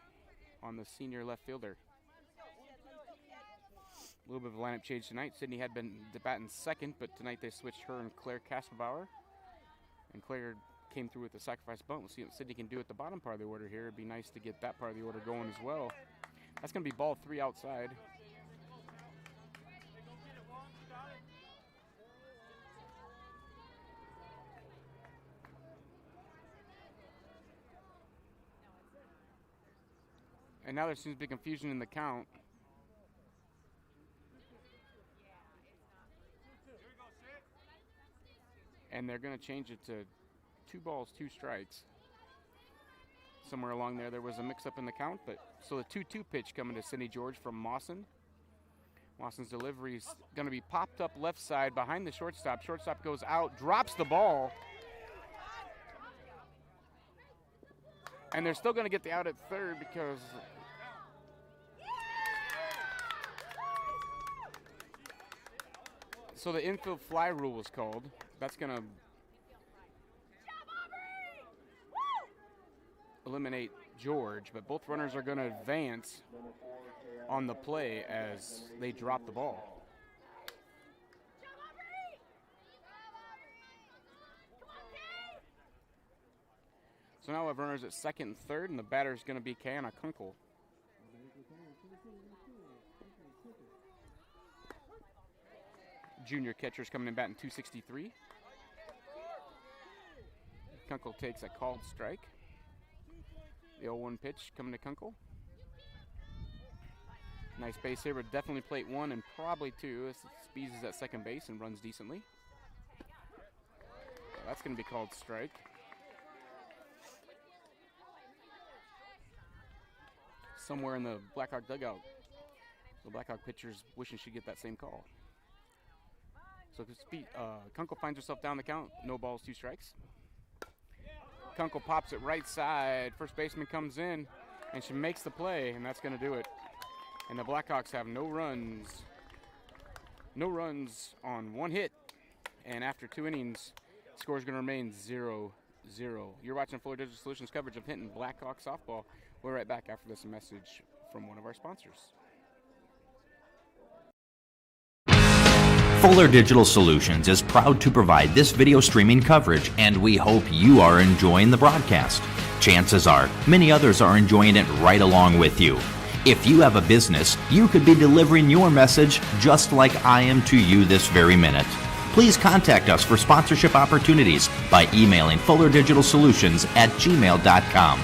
on the senior left fielder. A little bit of a lineup change tonight. Sydney had been batting second, but tonight they switched her and Claire Casper Bauer. And Claire came through with the sacrifice bunt. We'll see what Sydney can do at the bottom part of the order here. It'd be nice to get that part of the order going as well. That's going to be ball 3 outside. And now there seems to be confusion in the count. And they're going to change it to 2 balls, 2 strikes. Somewhere along there was a mix-up in the count, but so the 2-2 pitch coming to Sydney George from Mawson. Mawson's delivery is going to be popped up left side behind the shortstop. Shortstop goes out, drops the ball. And they're still going to get the out at third because so the infield fly rule was called. That's going to eliminate George, but both runners are going to advance on the play as they drop the ball. So now we have runners at second and third, and the batter is going to be Kiana Kunkel. Junior catcher's coming in batting .263. Kunkel takes a called strike. The 0-1 pitch coming to Kunkel. Nice base here, but definitely plate 1 and probably 2 as Speeds is at second base and runs decently. That's going to be called strike. Somewhere in the Blackhawk dugout, the Blackhawk pitcher's wishing she'd get that same call. So Kunkel finds herself down the count. No balls, 2 strikes. Kunkel pops it right side. First baseman comes in, and she makes the play, and that's going to do it. And the Blackhawks have no runs. No runs on 1 hit. And after 2 innings, the score is going to remain 0-0. You're watching Fuller Digital Solutions coverage of Hinton Blackhawk softball. We're right back after this message from one of our sponsors. Fuller Digital Solutions is proud to provide this video streaming coverage, and we hope you are enjoying the broadcast. Chances are, many others are enjoying it right along with you. If you have a business, you could be delivering your message just like I am to you this very minute. Please contact us for sponsorship opportunities by emailing fullerdigitalsolutions@gmail.com.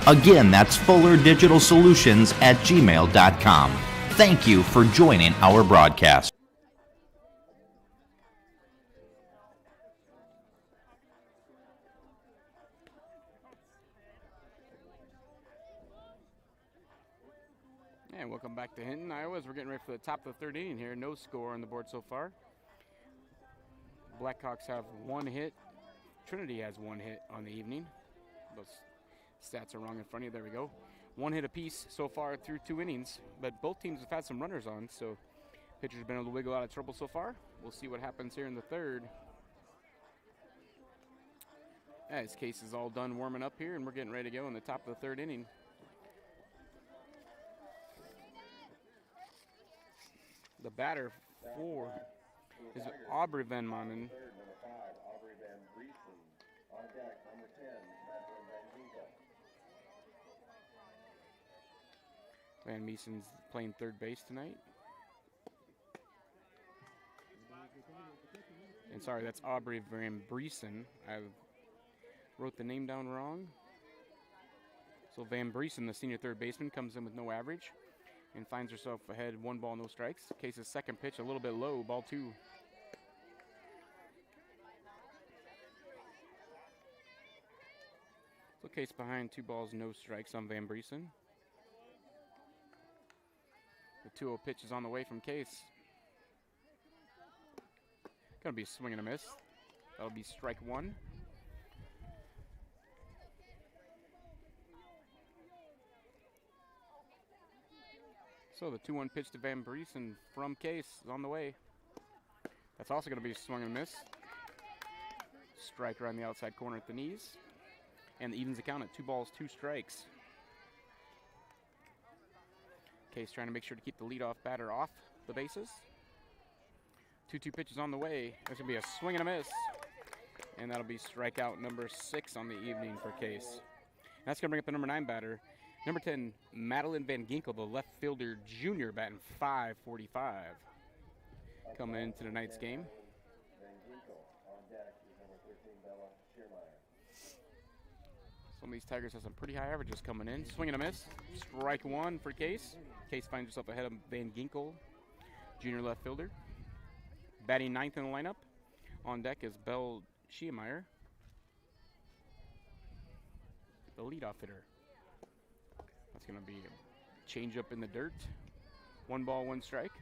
Again, that's fullerdigitalsolutions@gmail.com. Thank you for joining our broadcast. And welcome back to Hinton, Iowa, as we're getting ready for the top of the 3rd inning here. No score on the board so far. Blackhawks have 1 hit. Trinity has 1 hit on the evening. Those stats are wrong in front of you. There we go. 1 hit apiece so far through 2 innings, but both teams have had some runners on, so pitcher's been able to wiggle out of trouble so far. We'll see what happens here in the 3rd. As Case is all done warming up here, and we're getting ready to go in the top of the 3rd inning. The batter for is Aubry Van Briesen. Third, number 5, Aubry Van Briesen. On deck, number 10, Van Briesen's playing third base tonight. And sorry, that's Aubry Van Briesen. I wrote the name down wrong. So Van Briesen, the senior third baseman, comes in with no average and finds herself ahead 1 ball, no strikes. Case's second pitch a little bit low, ball 2. So Case behind 2 balls, no strikes on Van Briesen. The 2-0 pitch is on the way from Case. Gonna be a swing and a miss. That'll be strike 1. So the 2-1 pitch to Van Briesen from Case is on the way. That's also going to be a swing and a miss. Striker on the outside corner at the knees. And the evens account at 2 balls, 2 strikes. Case trying to make sure to keep the leadoff batter off the bases. 2-2 pitches on the way. There's going to be a swing and a miss. And that'll be strikeout number 6 on the evening for Case. And that's going to bring up the number 9 batter. Number 10, Madeline Van Ginkel, the left fielder junior, batting .545. Coming into tonight's game. Some of these Tigers have some pretty high averages coming in. Swing and a miss. Strike 1 for Case. Case finds herself ahead of Van Ginkel, junior left fielder. Batting 9th in the lineup. On deck is Belle Schiemeyer, the leadoff hitter. That's going to be a change up in the dirt. 1 ball, 1 strike.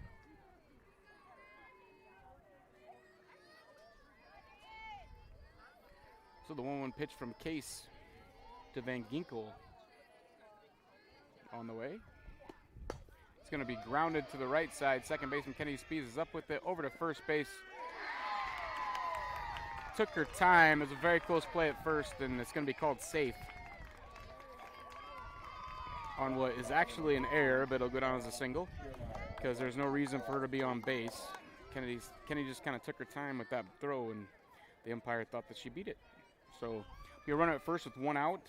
So the 1-1 pitch from Case to Van Ginkel on the way. It's going to be grounded to the right side. Second baseman Kennedy Spees is up with it over to first base. Took her time. It was a very close play at first, and it's going to be called safe on what is actually an error, but it'll go down as a single because there's no reason for her to be on base. Kennedy just kind of took her time with that throw, and the umpire thought that she beat it. So you'll run at first with 1 out.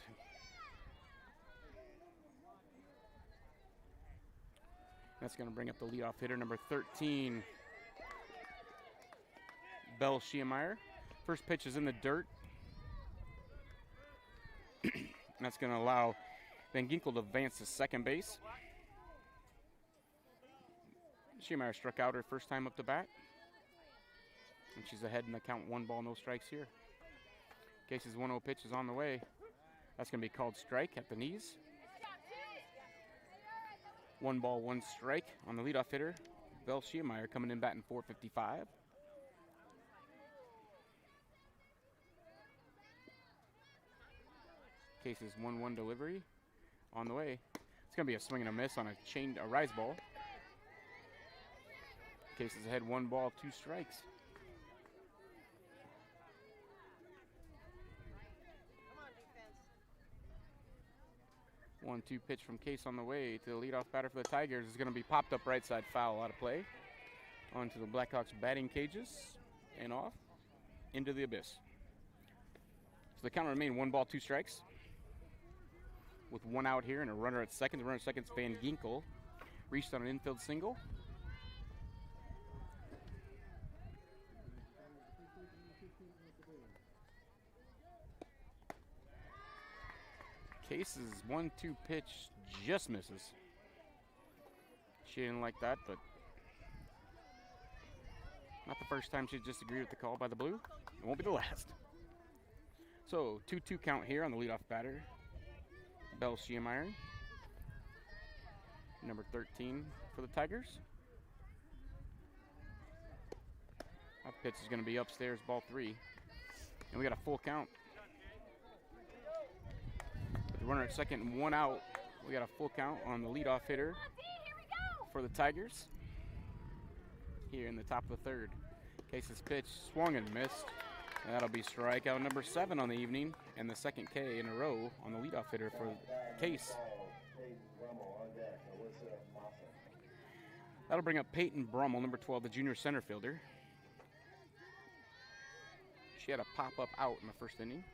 That's going to bring up the leadoff hitter, number 13, Belle Schiemeyer. First pitch is in the dirt. That's going to allow Van Ginkel to advance to second base. Schiemeyer struck out her first time up to bat. And she's ahead in the count, 1 ball, no strikes here. Case's 1-0 pitch is on the way. That's going to be called strike at the knees. 1 ball, 1 strike on the leadoff hitter. Belle Schiemeyer coming in batting .455. Case's 1-1 delivery on the way. It's going to be a swing and a miss on a rise ball. Case is ahead 1 ball, 2 strikes. 1-2 pitch from Case on the way to the leadoff batter for the Tigers is going to be popped up right side foul, out of play. Onto the Blackhawks batting cages and off into the abyss. So the count will remain 1 ball, 2 strikes. With 1 out here and a runner at second. The runner at second is Van Ginkel. Reached on an infield single. Case's 1-2 pitch just misses. She didn't like that, but not the first time she disagreed with the call by the blue. It won't be the last. So 2-2 count here on the leadoff batter, Belle Schiemeyer, number 13 for the Tigers. That pitch is going to be upstairs, ball 3. And we got a full count. With the runner at second and 1 out, we got a full count on the leadoff hitter for the Tigers. Here in the top of the 3rd. Case's pitch swung and missed. And that'll be strikeout number 7 on the evening, and the 2nd K in a row on the leadoff hitter for Case. That'll bring up Peyton Brummel, number 12, the junior center fielder. She had a pop-up out in the first inning.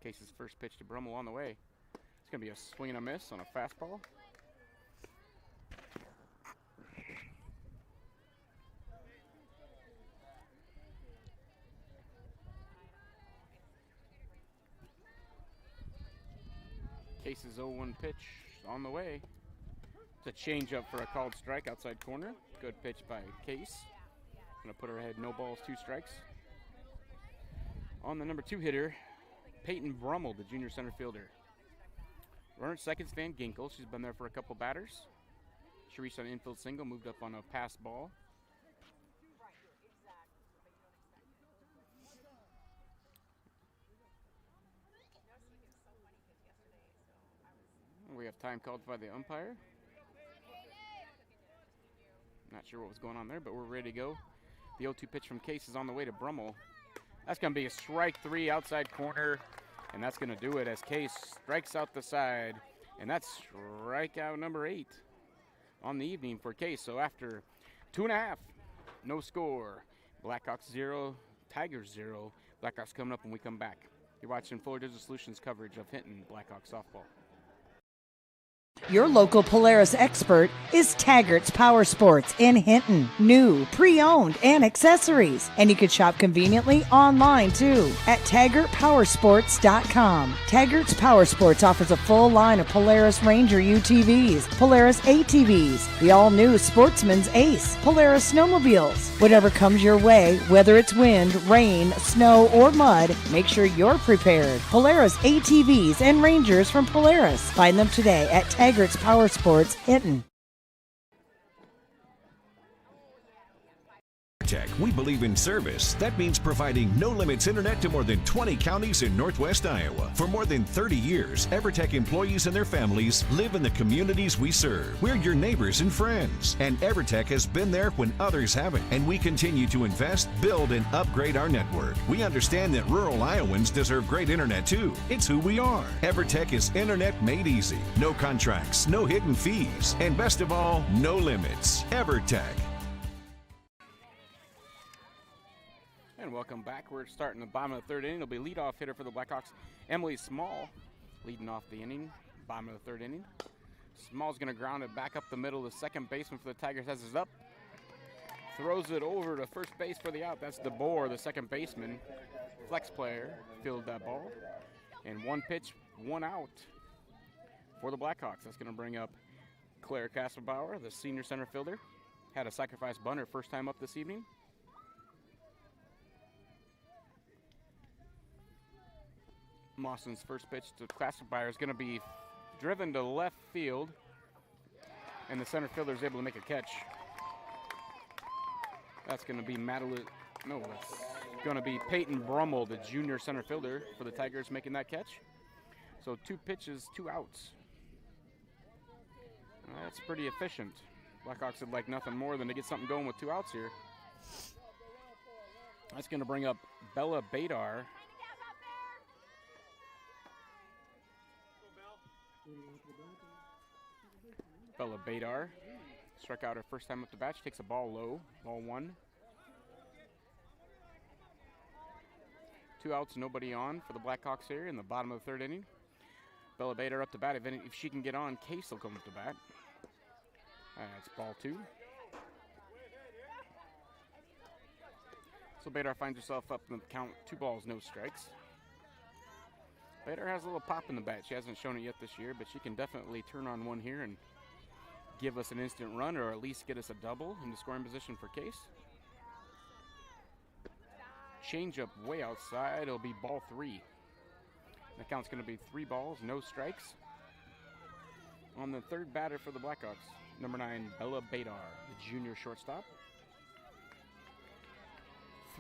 Case's first pitch to Brummel on the way. It's going to be a swing and a miss on a fastball. Case's 0-1 pitch on the way. It's a changeup for a called strike outside corner. Good pitch by Case. Gonna put her ahead, no balls, 2 strikes. On the number 2 hitter, Peyton Brummel, the junior center fielder. Runner at second is Van Ginkel. She's been there for a couple batters. She reached on an infield single, moved up on a pass ball. we have time called by the umpire. Not sure what was going on there, but we're ready to go. The 0-2 pitch from Case is on the way to Brummel. That's going to be a strike 3 outside corner, and that's going to do it as Case strikes out the side. And that's strikeout number 8 on the evening for Case. So after 2.5, no score. Blackhawks 0, Tigers 0. Blackhawks coming up when we come back. You're watching Fuller Digital Solutions coverage of Hinton Blackhawks softball. Your local Polaris expert is Taggart's Power Sports in Hinton. New, pre-owned, and accessories. And you can shop conveniently online too at TaggartPowersports.com. Taggart's Power Sports offers a full line of Polaris Ranger UTVs, Polaris ATVs, the all-new Sportsman's Ace, Polaris snowmobiles. Whatever comes your way, whether it's wind, rain, snow, or mud, make sure you're prepared. Polaris ATVs and Rangers from Polaris. Find them today at Taggart's Power Sports, Hinton. We believe in service. That means providing no-limits internet to more than 20 counties in Northwest Iowa. For more than 30 years, EverTech employees and their families live in the communities we serve. We're your neighbors and friends. And EverTech has been there when others haven't. And we continue to invest, build, and upgrade our network. We understand that rural Iowans deserve great internet too. It's who we are. EverTech is internet made easy. No contracts, no hidden fees, and best of all, no limits. EverTech. And welcome back. We're starting the bottom of the third inning. It'll be leadoff hitter for the Blackhawks, Emily Small, leading off the inning, bottom of the third inning. Small's going to ground it back up the middle. The second baseman for the Tigers has it up. Throws it over to first base for the out. That's Bauer, the second baseman. Flex player fielded that ball. And 1 pitch, 1 out for the Blackhawks. That's going to bring up Claire Casper Bauer, the senior center fielder. Had a sacrifice bunt her first time up this evening. Mawson's first pitch to Casper is going to be driven to left field, and the center fielder is able to make a catch. That's going to be that's going to be Peyton Brummel, the junior center fielder for the Tigers, making that catch. So 2 pitches, 2 outs. That's pretty efficient. Blackhawks would like nothing more than to get something going with 2 outs here. That's going to bring up Bella Badar. Bella Badar struck out her first time up the bat. She takes a ball low, ball 1. 2 outs, nobody on for the Blackhawks here in the bottom of the third inning. Bella Badar up to bat. If she can get on, Case will come up to bat. It's ball 2. So Badar finds herself up in the count, 2 balls, no strikes. Badar has a little pop in the bat. She hasn't shown it yet this year, but she can definitely turn on one here and give us an instant run, or at least get us a double in the scoring position for Case. Change up way outside. It'll be ball 3. The count's going to be 3 balls, no strikes. On the third batter for the Blackhawks, number 9, Bella Badar, the junior shortstop.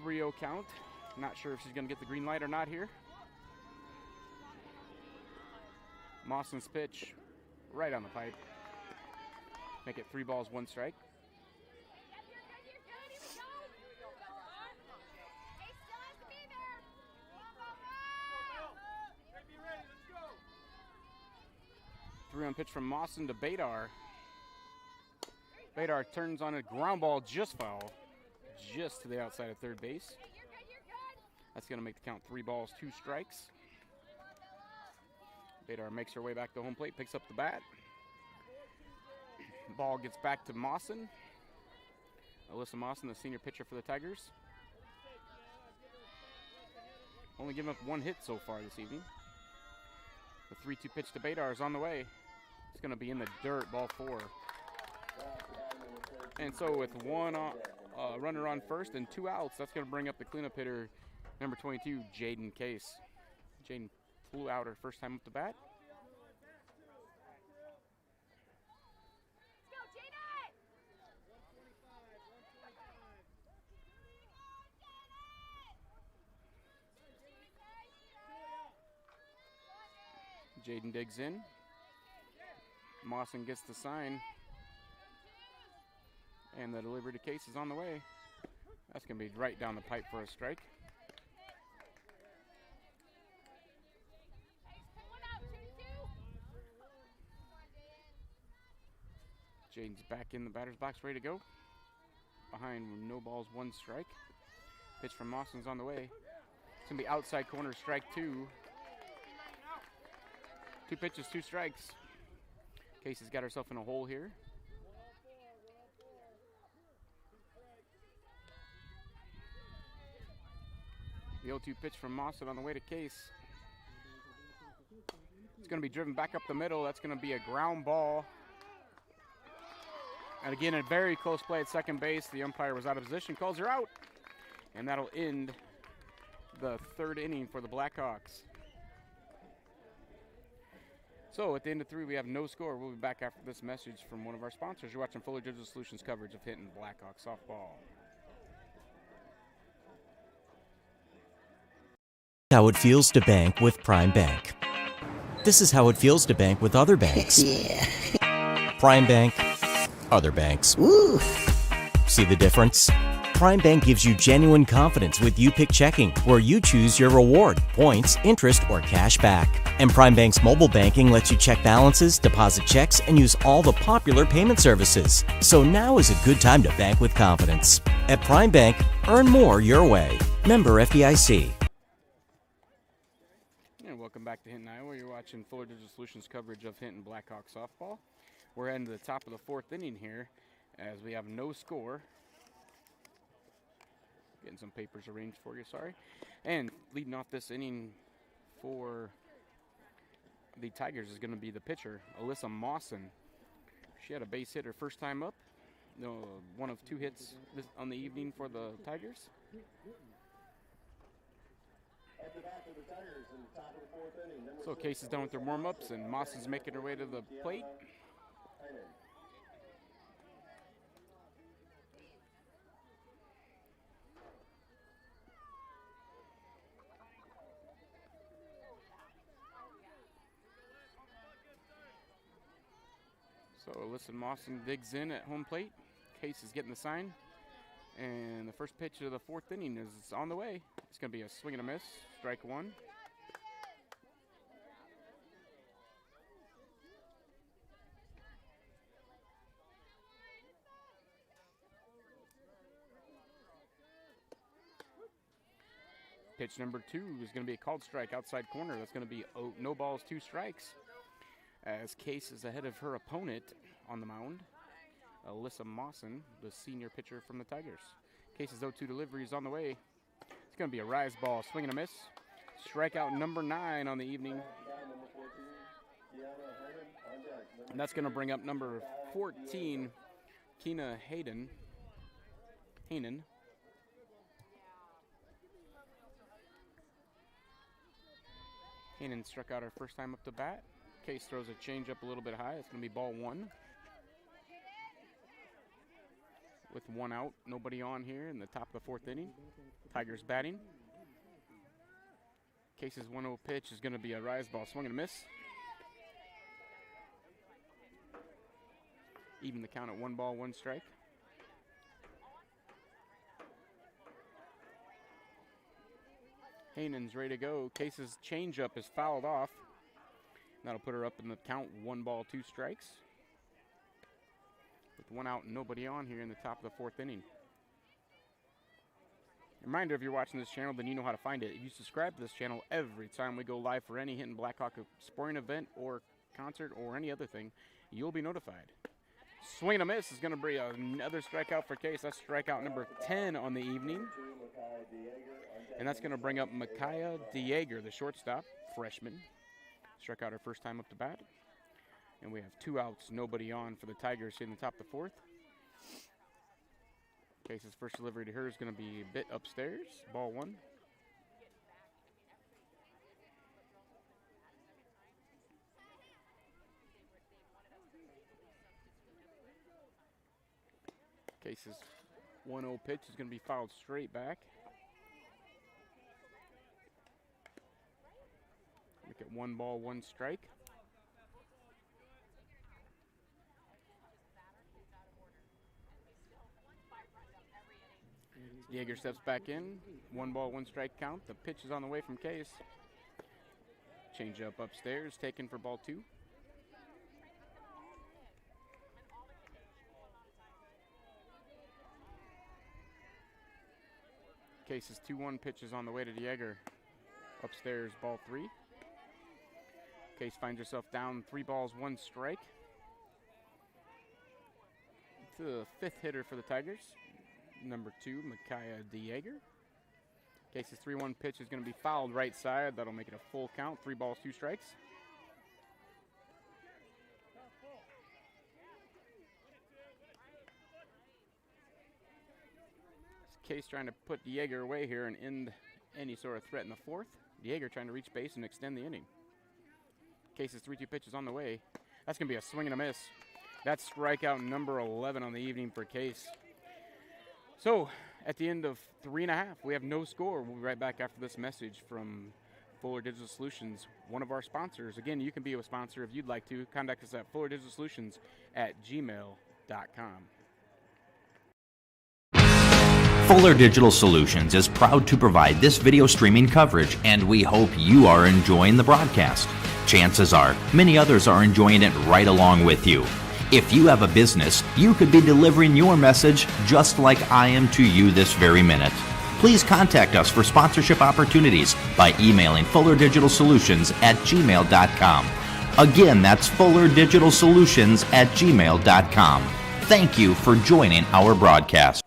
3-0 count. Not sure if she's going to get the green light or not here. Mawson's pitch right on the pipe. Make it 3 balls, 1 strike. Three-run pitch from Mawson to Badar. Badar turns on a ground ball, just foul, just to the outside of third base. That's going to make the count 3 balls, 2 strikes. Badar makes her way back to home plate, picks up the bat. Ball gets back to Mawson. Alyssa Mawson, the senior pitcher for the Tigers. Only given up 1 hit so far this evening. The 3-2 pitch to Badar is on the way. It's going to be in the dirt, ball 4. And so with 1 runner on first and 2 outs, that's going to bring up the cleanup hitter, number 22, Jaden Case. Jaden flew out her first time up the bat. Jaden digs in. Mawson gets the sign. And the delivery to Case is on the way. That's going to be right down the pipe for a strike. Jaden's back in the batter's box, ready to go. Behind no balls, 1 strike. Pitch from Mawson's on the way. It's going to be outside corner, strike 2. 2 pitches, 2 strikes. Case has got herself in a hole here. The 0-2 pitch from Mawson on the way to Case. It's going to be driven back up the middle. That's going to be a ground ball. And again, a very close play at second base. The umpire was out of position, calls her out. And that'll end the 3rd inning for the Blackhawks. So at the end of 3, we have no score. We'll be back after this message from one of our sponsors. You're watching Fuller Digital Solutions coverage of Hinton Blackhawks softball. How it feels to bank with Prime Bank. This is how it feels to bank with other banks. Prime Bank, other banks. Ooh. See the difference? Prime Bank gives you genuine confidence with You Pick Checking, where you choose your reward, points, interest, or cash back. And Prime Bank's mobile banking lets you check balances, deposit checks, and use all the popular payment services. So now is a good time to bank with confidence. At Prime Bank, earn more your way. Member FDIC. And welcome back to Hinton, Iowa. You're watching Fuller Digital Solutions coverage of Hinton Blackhawks softball. We're heading to the top of the 4th inning here as we have no score. Getting some papers arranged for you, sorry. And leading off this inning for the Tigers is going to be the pitcher, Alyssa Mawson. She had a base hit her first time up. One of 2 hits on the evening for the Tigers. So Case is done with their warm-ups, and Mawson's making her way to the plate. So Alyssa Mawson digs in at home plate. Case is getting the sign. And the first pitch of the 4th inning is on the way. It's going to be a swing and a miss. Strike 1. Pitch number 2 is going to be a called strike outside corner. That's going to be no balls, 2 strikes. As Case is ahead of her opponent on the mound, Alyssa Mawson, the senior pitcher from the Tigers. Case's 0-2 delivery is on the way. It's going to be a rise ball, swing and a miss. Strikeout number 9 on the evening. And that's going to bring up number 14, Keena Hayden. Hayden struck out her first time up to bat. Case throws a changeup a little bit high. It's going to be ball 1. With 1 out, nobody on here in the top of the 4th inning. Tigers batting. Case's 1-0 pitch is going to be a rise ball, swing and a miss. Even the count at 1 ball, 1 strike. Haynen's ready to go. Case's changeup is fouled off. That'll put her up in the count, 1 ball, 2 strikes. With 1 out and nobody on here in the top of the 4th inning. Reminder, if you're watching this channel, then you know how to find it. If you subscribe to this channel every time we go live for any Hinton Blackhawk sporting event or concert or any other thing, you'll be notified. Swing and a miss is going to be another strikeout for Case. That's strikeout number 10 on the evening. And that's going to bring up Micaiah DeYager, the shortstop, freshman. Struck out her first time up to bat. And we have 2 outs, nobody on for the Tigers in the top of the 4th. Case's first delivery to her is going to be a bit upstairs. Ball 1. Case's 1-0 pitch is going to be fouled straight back. Make it 1 ball, 1 strike. Yeager steps back in. 1 ball, 1 strike count. The pitch is on the way from Case. Change up upstairs, taken for ball 2. Case's 2-1 pitch is on the way to Yeager. Upstairs, ball 3. Case finds herself down 3 balls, 1 strike. To the 5th hitter for the Tigers, number 2, Micaiah DeYeager. Case's 3-1 pitch is going to be fouled right side. That'll make it a full count. 3 balls, 2 strikes. Case trying to put DeYeager away here and end any sort of threat in the 4th. DeYeager trying to reach base and extend the inning. Case's 3-2 pitch is on the way. That's going to be a swing and a miss. That's strikeout number 11 on the evening for Case. So, at the end of 3.5, we have no score. We'll be right back after this message from Fuller Digital Solutions, one of our sponsors. Again, you can be a sponsor if you'd like to. Contact us at fullerdigitalsolutions@gmail.com. Fuller Digital Solutions is proud to provide this video streaming coverage, and we hope you are enjoying the broadcast. Chances are, many others are enjoying it right along with you. If you have a business, you could be delivering your message just like I am to you this very minute. Please contact us for sponsorship opportunities by emailing fullerdigitalsolutions@gmail.com. Again, that's fullerdigitalsolutions@gmail.com. Thank you for joining our broadcast.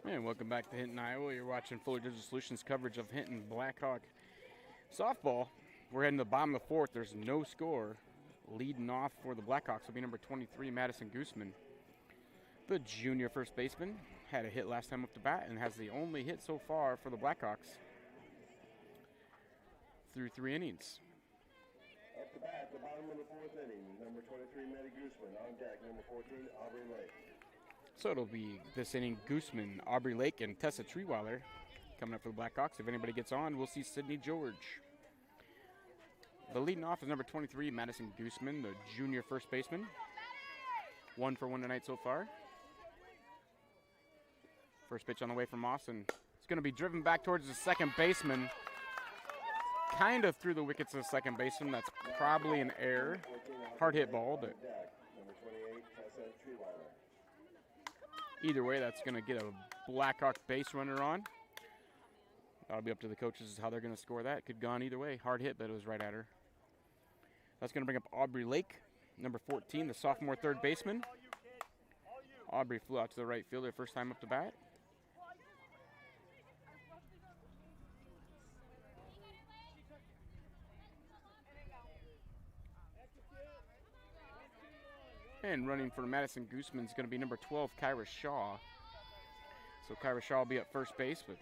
And welcome back to Hinton, Iowa. You're watching Fuller Digital Solutions coverage of Hinton Blackhawk softball. We're heading to the bottom of the 4th. There's no score. Leading off for the Blackhawks will be number 23, Madison Gooseman. The junior first baseman had a hit last time up to bat and has the only hit so far for the Blackhawks through 3 innings. Up to bat, the bottom of the 4th inning, number 23, Maddie Gooseman. On deck, number 14, Aubry Lake. So it'll be this inning, Gooseman, Aubry Lake, and Tessa Treewiller coming up for the Blackhawks. If anybody gets on, we'll see Sydney George. The leading off is number 23, Madison Gooseman, the junior first baseman. 1 for 1 tonight so far. First pitch on the way from Mawson. It's going to be driven back towards the second baseman. Kind of through the wickets of the second baseman. That's probably an error. Hard hit ball, but either way, that's going to get a Blackhawk base runner on. That'll be up to the coaches how they're going to score that. Could gone either way. Hard hit, but it was right at her. That's going to bring up Aubry Lake, number 14, the sophomore third baseman. Aubry flew out to the right fielder first time up to bat. And running for Madison Gooseman is going to be number 12, Kyra Shaw. So Kyra Shaw will be at first base, but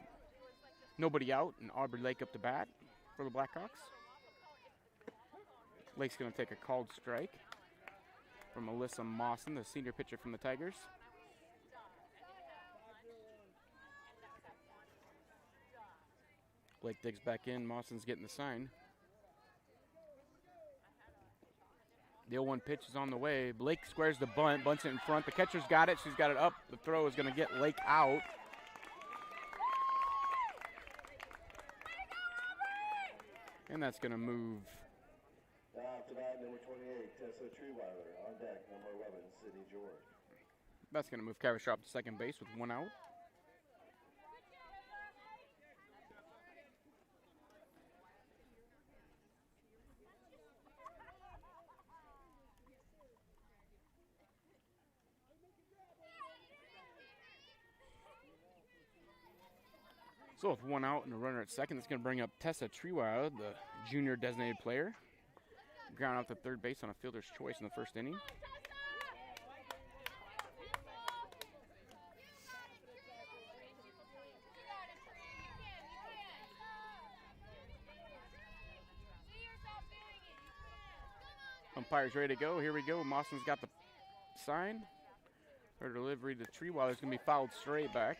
nobody out, and Aubry Lake up to bat for the Blackhawks. Lake's going to take a called strike from Alyssa Mawson, the senior pitcher from the Tigers. Lake digs back in. Mawson's getting the sign. The 0-1 pitch is on the way. Lake squares the bunt, bunts it in front. The catcher's got it. She's got it up. The throw is going to get Lake out. And that's going to move. To bat, number 28, Tessa Treewiller. On deck, number 11, Sydney George. That's going to move Kyra Shaw to second base with 1 out. So with 1 out and a runner at second, it's going to bring up Tessa Treewiller, the junior designated player. Ground out to third base on a fielder's choice in the first inning. Umpire's ready to go. Here we go. Mawson's got the sign. Her delivery to Treewiller is going to be fouled straight back.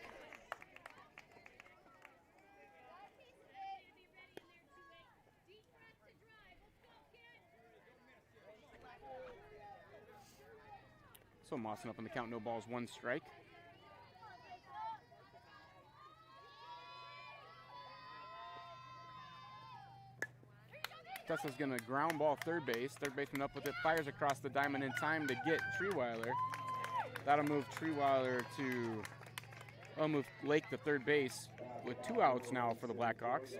So Mawson up on the count, no balls, 1 strike. Tessa's going to ground ball third base. Third baseman up with it, fires across the diamond in time to get Treewiller. That'll move Treewiller to, move Lake to third base with 2 outs now for the Blackhawks.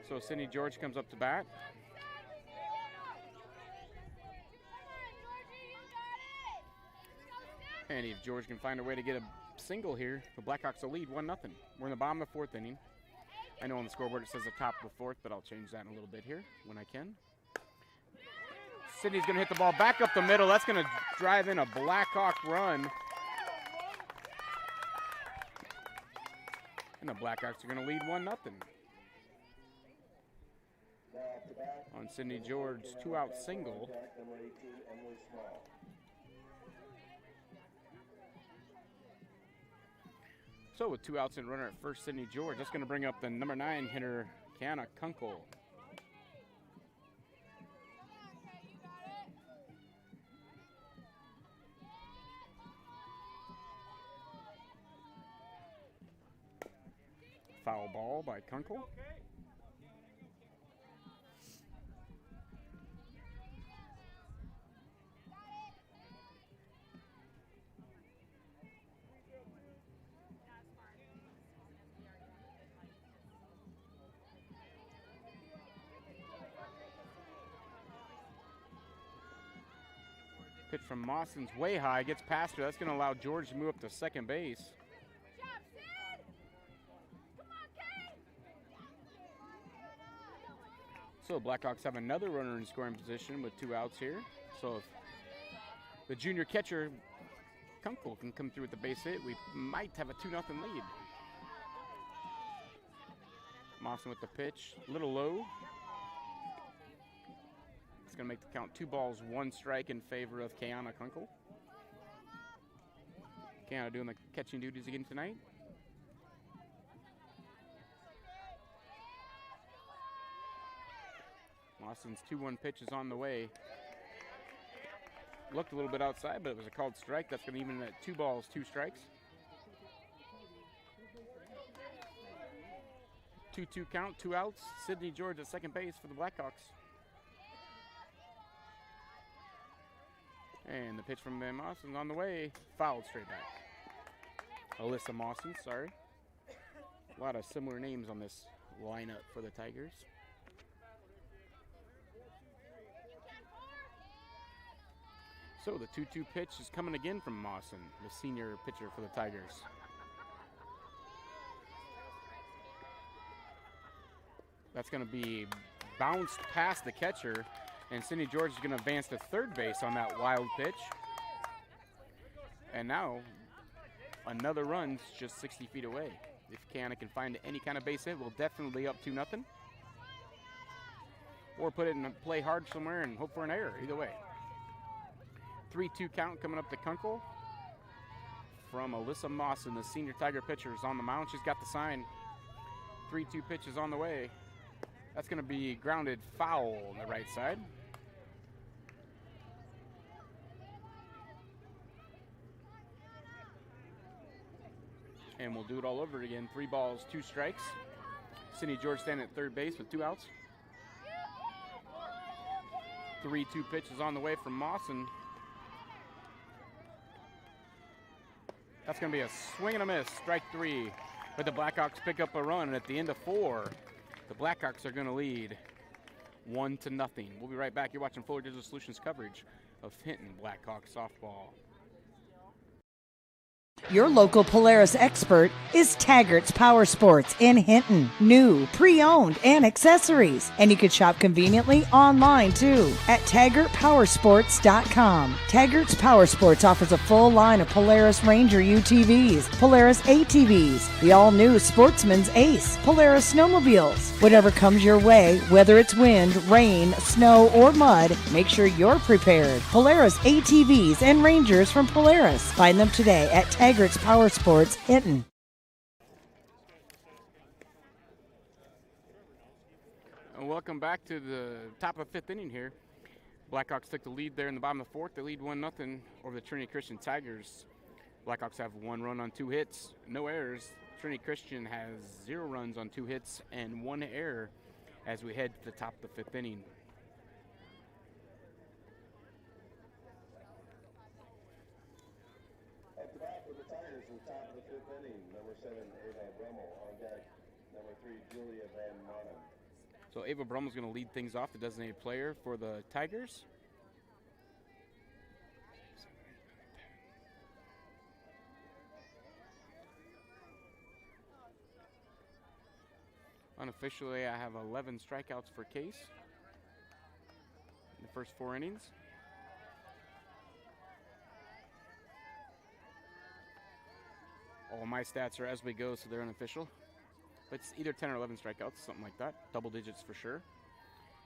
So Sydney George comes up to bat. And if George can find a way to get a single here, the Blackhawks will lead 1-0. We're in the bottom of the 4th inning. I know on the scoreboard it says the top of the 4th, but I'll change that in a little bit here when I can. Sydney's going to hit the ball back up the middle. That's going to drive in a Blackhawk run. And the Blackhawks are going to lead 1-0. On Sydney George's 2-out single. So with 2 outs and runner at first, Sydney George, that's going to bring up the number 9 hitter, Kiana Kunkel. Foul ball by Kunkel. Pitch from Mawson's way high, gets past her. That's going to allow George to move up to second base. So Blackhawks have another runner in scoring position with 2 outs here. So if the junior catcher, Kunkel, can come through with the base hit, we might have a 2-0 lead. Mawson with the pitch, a little low. It's going to make the count 2 balls, 1 strike in favor of Kiana Kunkel. Kiana doing the catching duties again tonight. Mawson's 2-1 pitch is on the way. Looked a little bit outside, but it was a called strike. That's going to even at 2 balls, 2 strikes. 2-2 count, 2 outs. Sydney George at second base for the Blackhawks. And the pitch from Ben Mawson's on the way. Fouled straight back. Alyssa Mawson, sorry. A lot of similar names on this lineup for the Tigers. So the 2-2 pitch is coming again from Mawson, the senior pitcher for the Tigers. That's going to be bounced past the catcher, and Sydney George is going to advance to third base on that wild pitch. And now another run's just 60 feet away. If Kiana can find any kind of base hit, we'll definitely up 2-0. Or put it in play hard somewhere and hope for an error, either way. 3-2 count coming up to Kunkel from Alyssa Mawson, the senior Tiger pitcher, is on the mound. She's got the sign. 3-2 pitch is on the way. That's going to be grounded foul on the right side. And we'll do it all over again. 3 balls, 2 strikes. Sydney George standing at third base with 2 outs. 3-2 pitch is on the way from Mawson. That's going to be a swing and a miss, strike 3. But the Blackhawks pick up a run, and at the end of 4, the Blackhawks are going to lead 1-0. We'll be right back. You're watching Fuller Digital Solutions coverage of Hinton Blackhawks softball. Your local Polaris expert is Taggart's Power Sports in Hinton. New, pre-owned, and accessories. And you can shop conveniently online too at TaggartPowersports.com. Taggart's Power Sports offers a full line of Polaris Ranger UTVs, Polaris ATVs, the all-new Sportsman's Ace, Polaris snowmobiles. Whatever comes your way, whether it's wind, rain, snow, or mud, make sure you're prepared. Polaris ATVs and Rangers from Polaris. Find them today at Taggart's Power Sports, Hinton. And welcome back to the top of 5th inning here. Blackhawks took the lead there in the bottom of the 4th. They lead 1-0 over the Trinity Christian Tigers. Blackhawks have 1 run on 2 hits, no errors. Trinity Christian has 0 runs on 2 hits and 1 error as we head to the top of the 5th inning. At the bat for the Tigers in the top of the 5th inning, number 7, Ava Brummel. On deck, number 3, Julia Van Briesen. So Ava Brummel is going to lead things off, the designated player for the Tigers. Unofficially, I have 11 strikeouts for Case in the first 4 innings. All my stats are as we go, so they're unofficial. But it's either 10 or 11 strikeouts, something like that. Double digits for sure.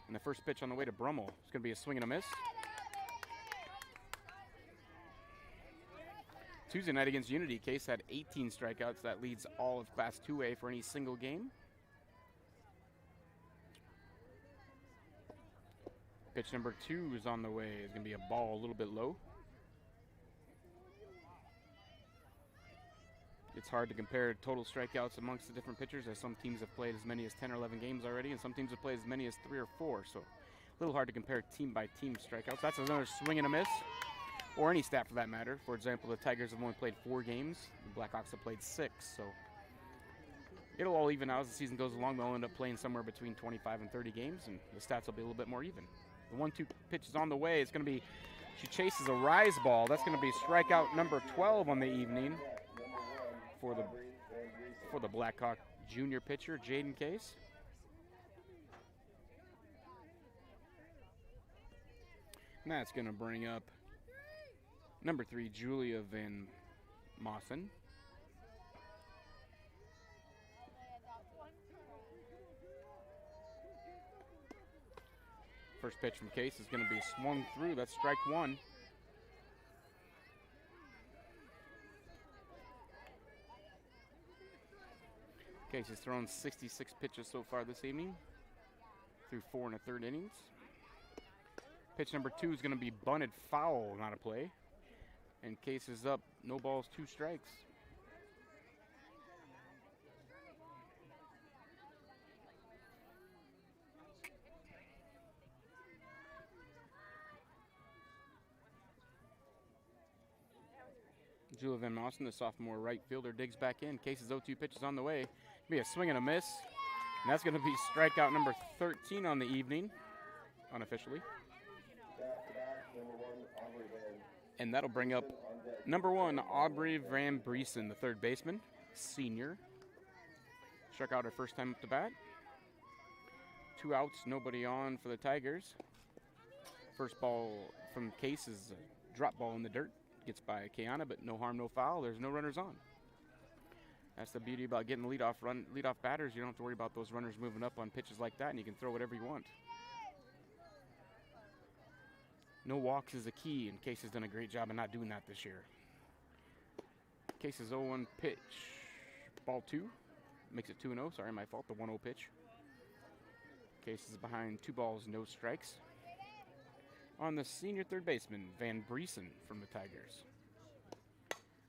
And the first pitch on the way to Brummel is going to be a swing and a miss. Tuesday night against Unity, Case had 18 strikeouts. That leads all of Class 2A for any single game. Pitch number 2 is on the way. It's going to be a ball a little bit low. It's hard to compare total strikeouts amongst the different pitchers, as some teams have played as many as 10 or 11 games already, and some teams have played as many as 3 or 4. So a little hard to compare team by team strikeouts. That's another swing and a miss, or any stat for that matter. For example, the Tigers have only played 4 games. The Blackhawks have played 6. So it'll all even out as the season goes along. They'll end up playing somewhere between 25 and 30 games, and the stats will be a little bit more even. The 1-2 pitch is on the way. It's going to be, she chases a rise ball. That's going to be strikeout number 12 on the evening for the Blackhawk junior pitcher, Jaden Case. And that's going to bring up number 3, Julia Van Briesen. First pitch from Case is going to be swung through. That's strike 1. Case has thrown 66 pitches so far this evening through 4 1/3 innings. Pitch number 2 is going to be bunted foul, not a play. And Case is up, no balls, 2 strikes. Julia Van Briesen, the sophomore right fielder, digs back in. Case's 0-2 pitch is on the way. Be a swing and a miss. And that's going to be strikeout number 13 on the evening, unofficially. And that'll bring up number 1, Aubry Van Briesen, the third baseman, senior. Struck out her first time up the bat. 2 outs, nobody on for the Tigers. First ball from Case is a drop ball in the dirt. Gets by Kiana, but no harm, no foul. There's no runners on. That's the beauty about getting leadoff batters. You don't have to worry about those runners moving up on pitches like that, and you can throw whatever you want. No walks is the key, and Case has done a great job of not doing that this year. Case's 0-1 pitch. Ball 2. Makes it 2-0. Sorry, my fault. The 1-0 pitch. Case is behind 2 balls, no strikes. On the senior third baseman, Van Briesen from the Tigers.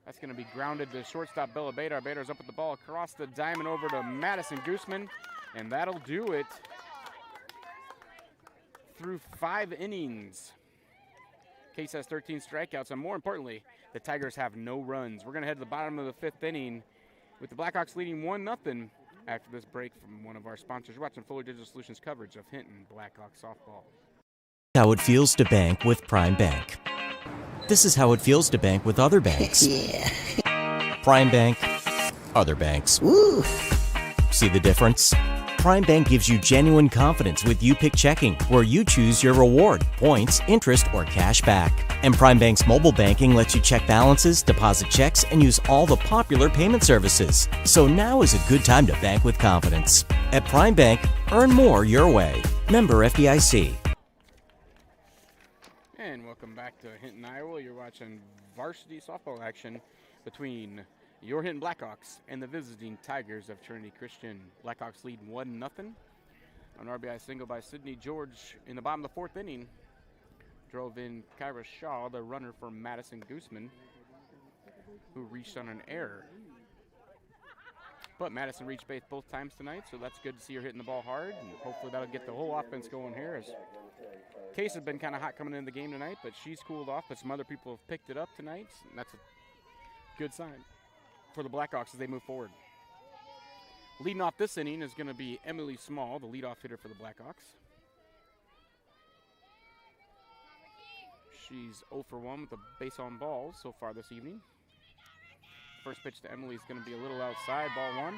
That's going to be grounded to shortstop Bella Bader. Bader's up with the ball across the diamond over to Madison Gooseman, and that'll do it through 5 innings. Case has 13 strikeouts, and more importantly, the Tigers have no runs. We're going to head to the bottom of the 5th inning with the Blackhawks leading 1-0 after this break from one of our sponsors. You're watching Fuller Digital Solutions coverage of Hinton Blackhawks softball. How it feels to bank with Prime Bank. This is how it feels to bank with other banks. Yeah. Prime Bank, other banks. Woo. See the difference? Prime Bank gives you genuine confidence with You Pick Checking, where you choose your reward, points, interest, or cash back. And Prime Bank's mobile banking lets you check balances, deposit checks, and use all the popular payment services. So now is a good time to bank with confidence. At Prime Bank, earn more your way. Member FDIC. And welcome back to Hinton, Iowa. You're watching varsity softball action between your Hinton Blackhawks and the visiting Tigers of Trinity Christian. Blackhawks lead 1-0 on RBI single by Sydney George in the bottom of the 4th inning. Drove in Kyra Shaw, the runner for Madison Gooseman, who reached on an error. But Madison reached base both times tonight, so that's good to see her hitting the ball hard, and hopefully that'll get the whole offense going here. As Case has been kind of hot coming into the game tonight, but she's cooled off, but some other people have picked it up tonight, and that's a good sign for the Blackhawks as they move forward. Leading off this inning is going to be Emily Small, the leadoff hitter for the Blackhawks. She's 0 for 1 with a base on balls so far this evening. First pitch to Emily is going to be a little outside, ball 1.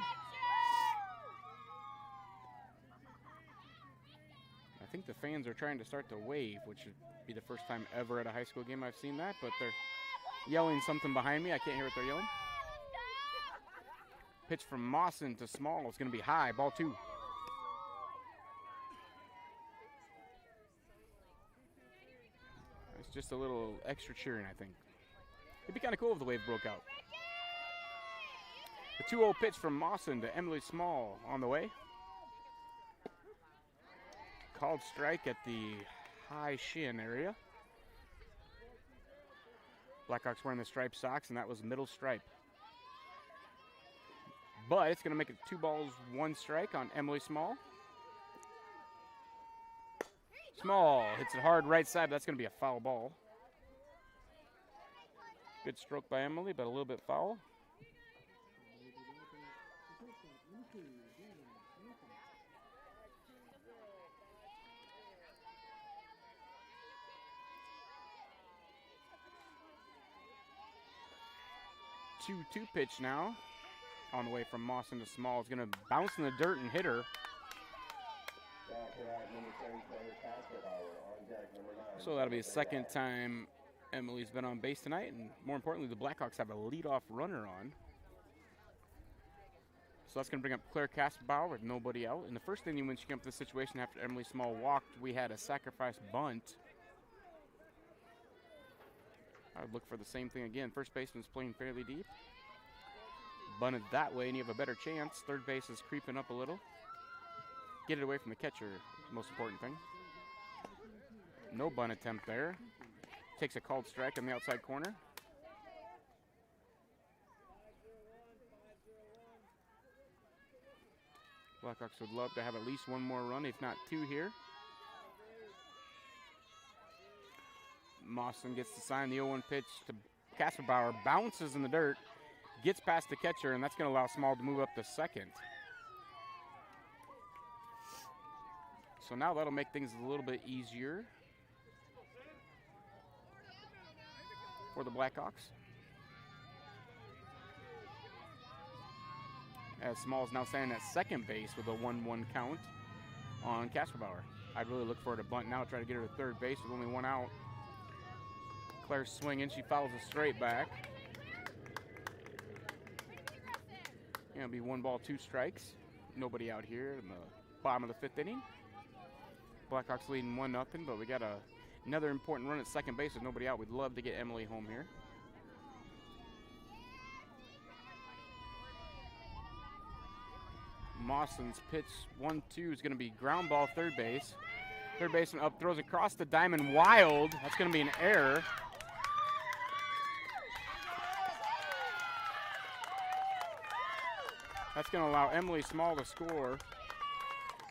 I think the fans are trying to start to wave, which would be the first time ever at a high school game I've seen that, but they're yelling something behind me. I can't hear what they're yelling. Pitch from Mawson to Small is going to be high, ball 2. It's just a little extra cheering, I think. It'd be kind of cool if the wave broke out. The 2-0 pitch from Mawson to Emily Small on the way. Called strike at the high shin area. Blackhawks wearing the striped socks, and that was middle stripe. But it's going to make it 2 balls, 1 strike on Emily Small. Small hits it hard right side, but that's going to be a foul ball. Good stroke by Emily, but a little bit foul. Two pitch now on the way from Mawson to Small. Is going to bounce in the dirt and hit her. So that'll be the second time Emily's been on base tonight, and more importantly, the Blackhawks have a leadoff runner on. So that's going to bring up Claire Casper with nobody out. In the first inning, when she came up to this situation after Emily Small walked, we had a sacrifice bunt. I would look for the same thing again. First baseman's playing fairly deep. Bunted that way, and you have a better chance. Third base is creeping up a little. Get it away from the catcher, most important thing. No bunt attempt there. Takes a called strike on the outside corner. Blackhawks would love to have at least 1 more run, if not 2 here. Mawson gets to sign the 0-1 pitch to Casper. Bauer bounces in the dirt, gets past the catcher, and that's going to allow Small to move up to second. So now that'll make things a little bit easier for the Blackhawks. As Small's now standing at second base with a 1-1 count on Casper Bauer. I'd really look for her to bunt now, try to get her to third base with only 1 out. Claire's swinging, she fouls a straight back. It'll be 1 ball, 2 strikes. Nobody out here in the bottom of the 5th inning. Blackhawks leading 1-0, but we got another important run at second base with nobody out. We'd love to get Emily home here. Mawson's pitch 1-2 is going to be ground ball, third base. Third baseman up, throws across the diamond wild. That's going to be an error. That's going to allow Emily Small to score.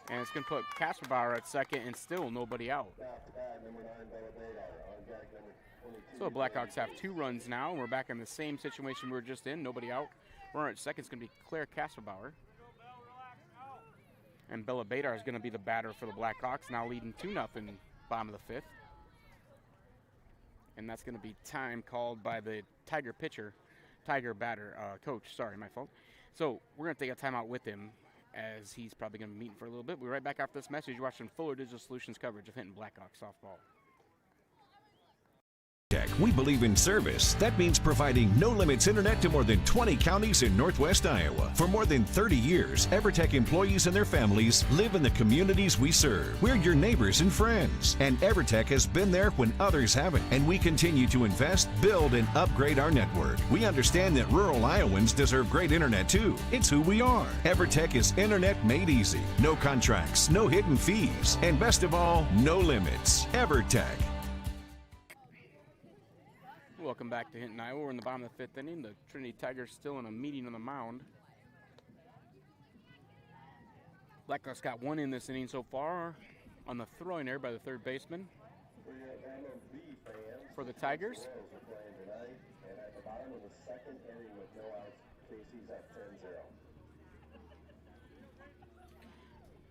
And it's going to put Casper Bauer at second and still nobody out. So the Blackhawks have 2 runs now, and we're back in the same situation we were just in. Nobody out. Runner at second is going to be Claire Casper Bauer. And Bella Badar is going to be the batter for the Blackhawks, now leading 2-0, bottom of the 5th. And that's going to be time called by the Tiger coach, sorry, my fault. So we're going to take a timeout with him, as he's probably going to be meeting for a little bit. We'll be right back after this message. You're watching Fuller Digital Solutions coverage of Hinton Blackhawks softball. We believe in service. That means providing no-limits internet to more than 20 counties in Northwest Iowa. For more than 30 years, EverTech employees and their families live in the communities we serve. We're your neighbors and friends, and EverTech has been there when others haven't, and we continue to invest, build, and upgrade our network. We understand that rural Iowans deserve great internet too. It's who we are. EverTech is internet made easy. No contracts, no hidden fees, and best of all, no limits. EverTech. Welcome back to Hinton, Iowa. We're in the bottom of the 5th inning. The Trinity Tigers still in a meeting on the mound. Blackhawks got one in this inning so far on the throwing error by the third baseman for the Tigers. Royals are playing tonight, and at the bottom of the second inning with no outs, Casey's up 10-0.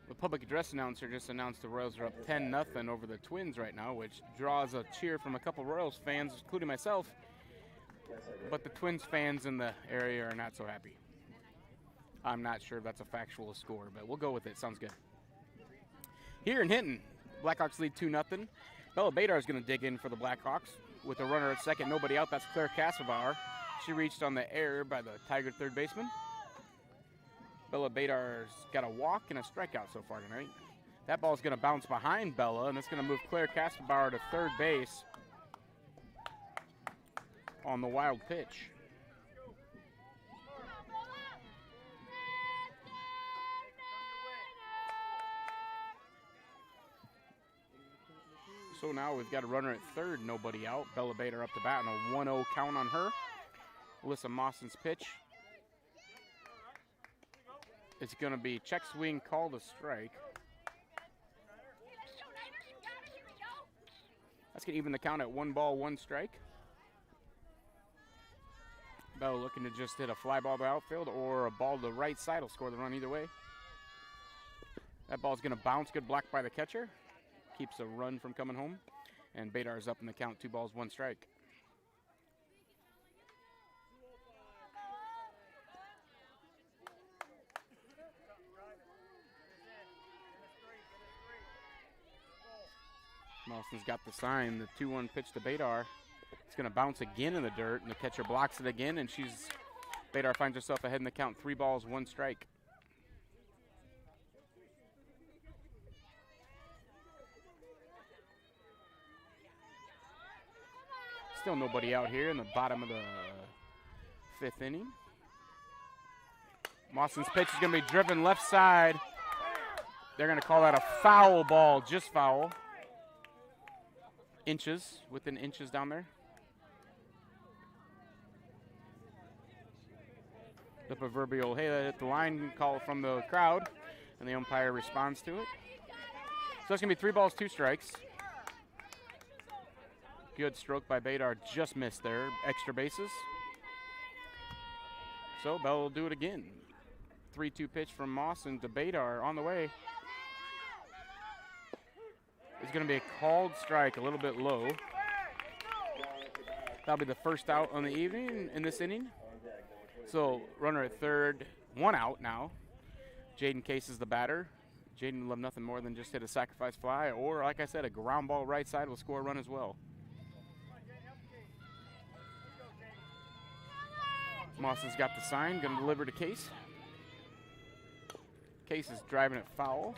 The public address announcer just announced the Royals are up 10-0 over the Twins right now, which draws a cheer from a couple Royals fans, including myself. But the Twins fans in the area are not so happy. I'm not sure if that's a factual score, but we'll go with it. Sounds good. Here in Hinton, Blackhawks lead 2-0. Bella Badar is going to dig in for the Blackhawks with a runner at second, nobody out. That's Claire Casper. She reached on the error by the Tiger third baseman. Bella Badar's got a walk and a strikeout so far tonight. That ball's going to bounce behind Bella, and it's going to move Claire Casper to third base on the wild pitch. So now we've got a runner at third, nobody out. Bella Badar up to bat and a 1-0 count on her. Alyssa Mawson's pitch. It's going to be check swing, call the strike. That's going to even the count at 1 ball, 1 strike. Bell looking to just hit a fly ball to outfield or a ball to the right side will score the run either way. That ball's going to bounce, good block by the catcher. Keeps a run from coming home. And Badar's up in the count, 2 balls, 1 strike. Mawson's got the sign, the 2-1 pitch to Badar. It's going to bounce again in the dirt, and the catcher blocks it again, and Badar finds herself ahead in the count, 3 balls, 1 strike. Still nobody out here in the bottom of the 5th inning. Mawson's pitch is going to be driven left side. They're going to call that a foul ball, just foul. Inches, within inches down there. The proverbial, hey, that hit the line call from the crowd, and the umpire responds to it. So it's going to be 3 balls, 2 strikes. Good stroke by Badar, just missed there. Extra bases. So Bell will do it again. 3-2 pitch from Mawson to Badar on the way. It's going to be a called strike, a little bit low. That'll be the first out on the evening in this inning. So runner at third, 1 out now. Jaden Case is the batter. Jaden would love nothing more than just hit a sacrifice fly, or like I said, a ground ball right side will score a run as well. Mawson's got the sign, going to deliver to Case. Case is driving it foul.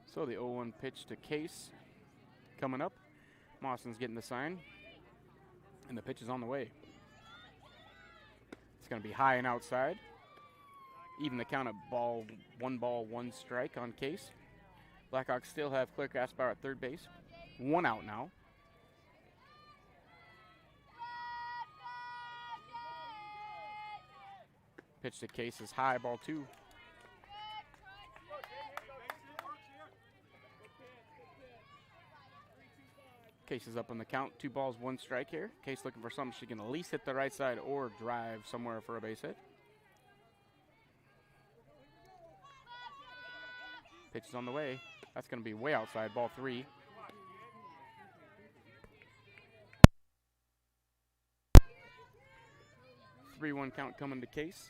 So the 0-1 pitch to Case coming up. Mawson's getting the sign, and the pitch is on the way. It's going to be high and outside. Even the count of 1 ball, 1 strike on Case. Blackhawks still have Claire Casper at third base. 1 out now. Pitch to Case is high, ball 2. Case is up on the count, 2 balls, 1 strike here. Case looking for something she can at least hit the right side or drive somewhere for a base hit. Pitch is on the way. That's going to be way outside, ball 3. Three 3-1 count coming to Case.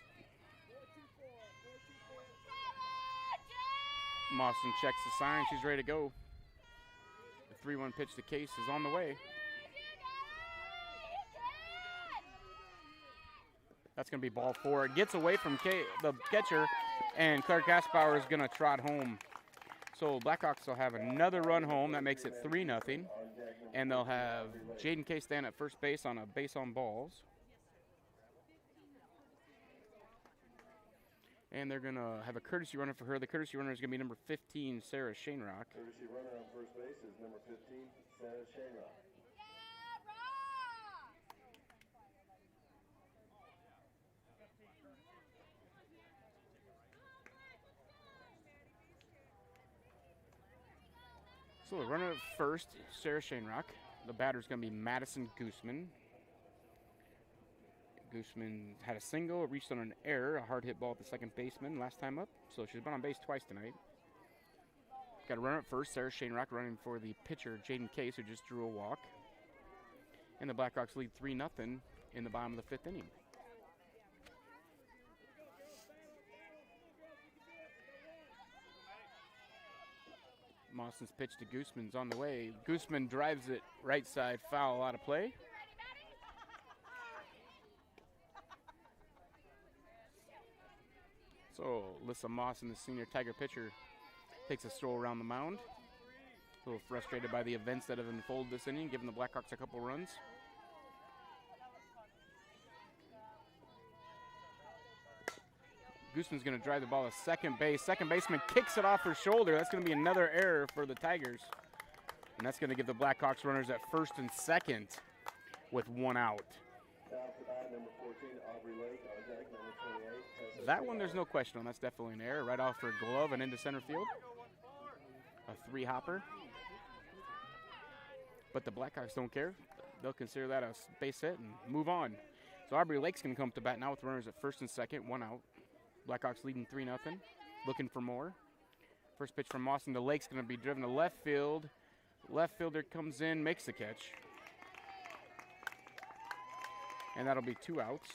Mawson checks the sign. She's ready to go. The 3-1 pitch to Case is on the way. That's going to be ball 4. It gets away from the catcher, and Claire Casper is going to trot home. So Blackhawks will have another run home. That makes it 3-0. And they'll have Jaden Case stand at first base on a base on balls. And they're going to have a courtesy runner for her. The courtesy runner is going to be number 15, Sarah Shanerock. Courtesy runner on first base is number 15, Sarah Shanerock. So the runner at first, Sarah Shanerock. The batter's going to be Madison Gooseman. Gooseman had a single, reached on an error, a hard hit ball at the second baseman last time up. So she's been on base twice tonight. Got a runner at first, Sarah Shanerock running for the pitcher, Jaden Case, who just drew a walk. And the Blackhawks lead 3-0 in the bottom of the 5th inning. Mawson's pitch to Gooseman's on the way. Gooseman drives it right side, foul, out of play. So Alyssa Mawson, the senior Tiger pitcher, takes a stroll around the mound. A little frustrated by the events that have unfolded this inning, giving the Blackhawks a couple runs. Gooseman's going to drive the ball to second base. Second baseman kicks it off her shoulder. That's going to be another error for the Tigers. And that's going to give the Blackhawks runners at first and second with one out. Number 14, Aubry Lake, on deck, number 28. That one there's no question on. That's definitely an error. Right off her glove and into center field. A 3-hopper. But the Blackhawks don't care. They'll consider that a base hit and move on. So Aubry Lake's going to come to bat now with runners at first and second, one out. Blackhawks leading 3-0, looking for more. First pitch from Mawson to Lake's going to be driven to left field. Left fielder comes in, makes the catch. And that'll be 2 outs.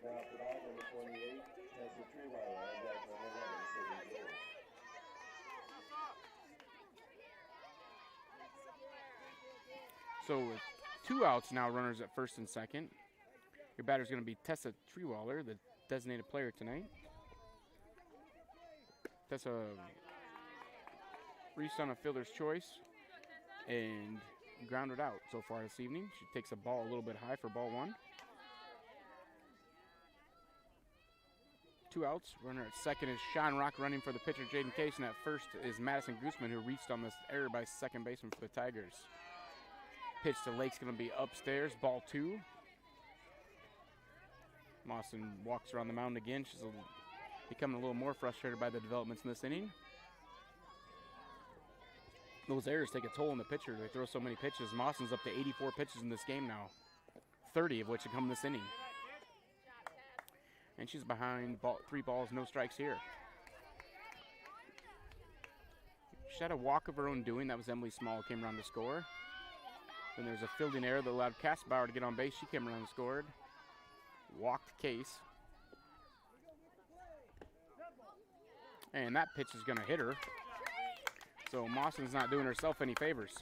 Now for that, number 28, Tessa Treewiller, on deck, number 11, Sydney George. So with 2 outs now, runners at first and second. Your batter's going to be Tessa Treewiller, the designated player tonight. Tessa reached on a fielder's choice and grounded out so far this evening. She takes a ball a little bit high for ball 1. 2 outs. Runner at second is Shanerock running for the pitcher, Jaden Case, and at first is Madison Gooseman, who reached on this error by second baseman for the Tigers. Pitch to Lake's going to be upstairs, ball 2. Mawson walks around the mound again. She's becoming a little more frustrated by the developments in this inning. Those errors take a toll on the pitcher. They throw so many pitches. Mawson's up to 84 pitches in this game now, 30 of which have come this inning. And she's behind 3 balls, no strikes here. She had a walk of her own doing. That was Emily Small, came around to score. Then there's a fielding error that allowed Bauer to get on base. She came around and scored. Walked Case. And that pitch is going to hit her. So Mawson's not doing herself any favors.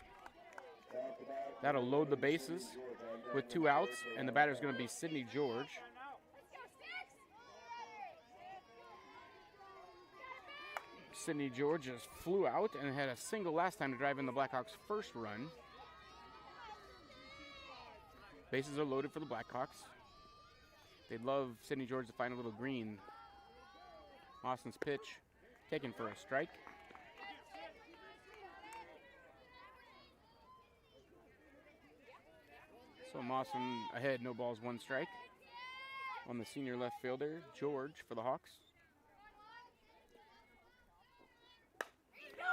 That'll load the bases with 2 outs, and the batter's going to be Sydney George. Sydney George just flew out and had a single last time to drive in the Blackhawks' first run. Bases are loaded for the Blackhawks. They'd love Sydney George to find a little green. Mawson's pitch taken for a strike. So Mawson ahead, no balls, 1 strike. On the senior left fielder, George for the Hawks.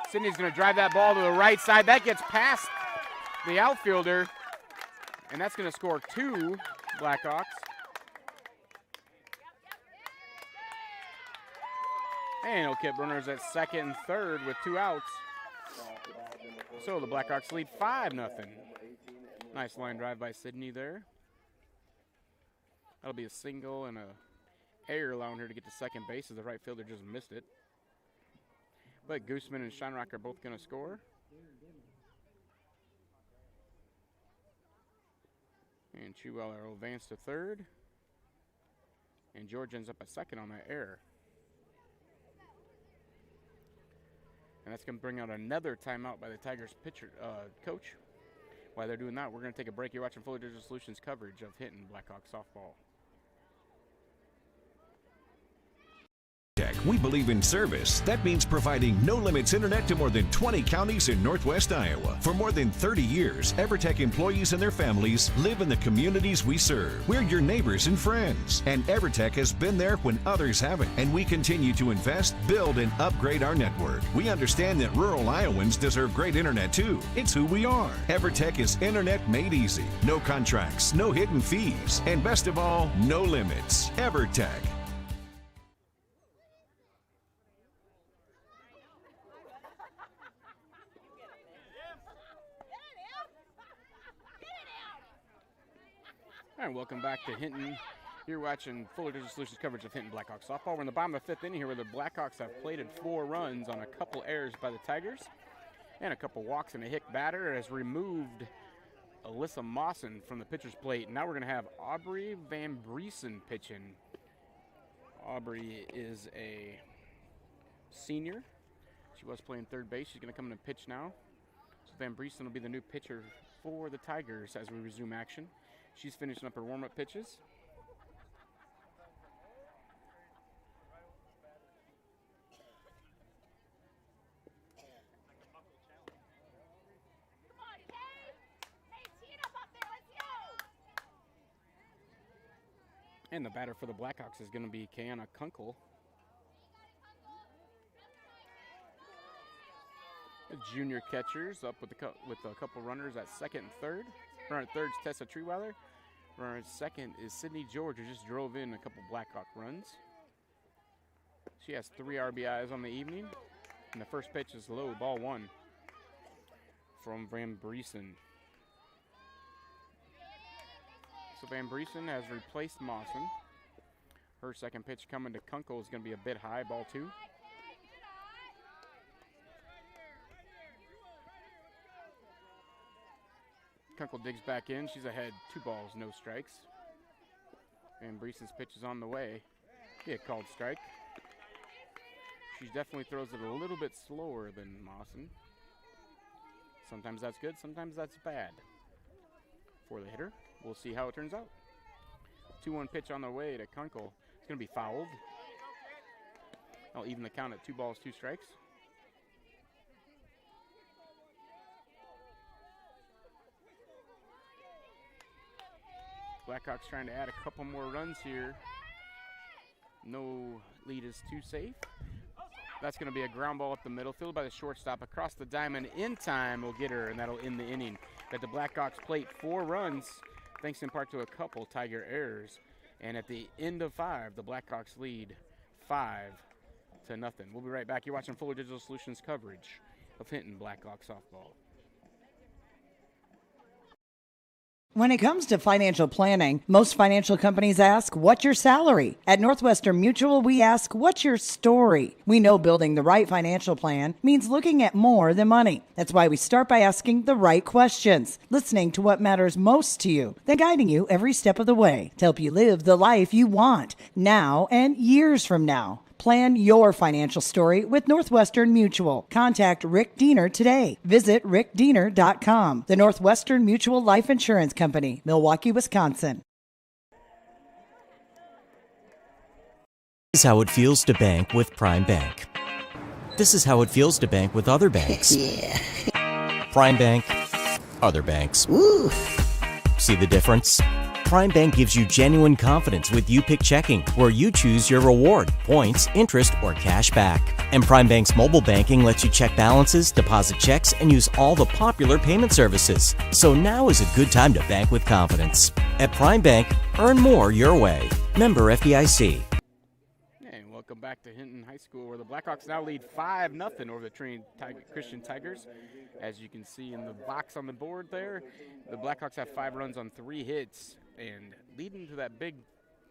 Sydney's going to drive that ball to the right side. That gets past the outfielder, and that's going to score 2 Blackhawks. And he'll keep runners at second and third with 2 outs. So the Blackhawks lead 5-0. Nice line drive by Sydney there. That'll be a single and a error allowing her to get to second base as the right fielder just missed it. But Gooseman and Shanerock are both going to score. And Treewiller will advance to third. And George ends up at second on that error. And that's going to bring out another timeout by the Tigers pitcher coach. While they're doing that, we're going to take a break. You're watching Fuller Digital Solutions coverage of Hinton Blackhawks softball. We believe in service. That means providing no-limits internet to more than 20 counties in Northwest Iowa. For more than 30 years, EverTech employees and their families live in the communities we serve. We're your neighbors and friends. And EverTech has been there when others haven't. And we continue to invest, build, and upgrade our network. We understand that rural Iowans deserve great internet too. It's who we are. EverTech is internet made easy. No contracts, no hidden fees, and best of all, no limits. EverTech. All right, welcome back to Hinton. You're watching Fuller Digital Solutions coverage of Hinton Blackhawks softball. We're in the bottom of the fifth inning here where the Blackhawks have plated 4 runs on a couple errors by the Tigers and a couple walks, and a hick batter has removed Alyssa Mawson from the pitcher's plate. Now we're going to have Aubry Van Briesen pitching. Aubry is a senior. She was playing third base. She's going to come in and pitch now. So Van Briesen will be the new pitcher for the Tigers as we resume action. She's finishing up her warm-up pitches. And the batter for the Blackhawks is going to be Kiana Kunkel. The junior catchers up with a couple runners at second and third. Runner at third is Tessa Treewiller. Runner at second is Sydney George, who just drove in a couple Blackhawk runs. She has 3 RBIs on the evening. And the first pitch is low, ball 1 from Van Briesen. So Van Briesen has replaced Mawson. Her second pitch coming to Kunkel is going to be a bit high, ball 2. Kunkel digs back in. She's ahead 2 balls, no strikes. Van Briesen's pitch is on the way. Be a called strike. She definitely throws it a little bit slower than Mawson. Sometimes that's good, sometimes that's bad for the hitter. We'll see how it turns out. 2-1 pitch on the way to Kunkel. It's going to be fouled. I'll even the count at 2 balls, 2 strikes. Blackhawks trying to add a couple more runs here. No lead is too safe. That's going to be a ground ball up the middle, fielded by the shortstop across the diamond. In time will get her, and that'll end the inning. That the Blackhawks plate 4 runs, thanks in part to a couple Tiger errors. And at the end of 5, the Blackhawks lead 5-0. We'll be right back. You're watching Fuller Digital Solutions coverage of Hinton Blackhawks softball. When it comes to financial planning, most financial companies ask, what's your salary? At Northwestern Mutual, we ask, what's your story? We know building the right financial plan means looking at more than money. That's why we start by asking the right questions, listening to what matters most to you, then guiding you every step of the way to help you live the life you want, now and years from now. Plan your financial story with Northwestern Mutual. Contact Rick Diener today. Visit rickdiener.com. The Northwestern Mutual Life Insurance Company, Milwaukee, Wisconsin. This is how it feels to bank with Prime Bank. This is how it feels to bank with other banks. Yeah. Prime Bank, other banks. Woo. See the difference? Prime Bank gives you genuine confidence with You-Pick Checking, where you choose your reward, points, interest, or cash back. And Prime Bank's mobile banking lets you check balances, deposit checks, and use all the popular payment services. So now is a good time to bank with confidence. At Prime Bank, earn more your way. Member FDIC. And welcome back to Hinton High School, where the Blackhawks now lead 5-0 over the Trinity Christian Tigers. As you can see in the box on the board there, the Blackhawks have 5 runs on 3 hits. And leading to that big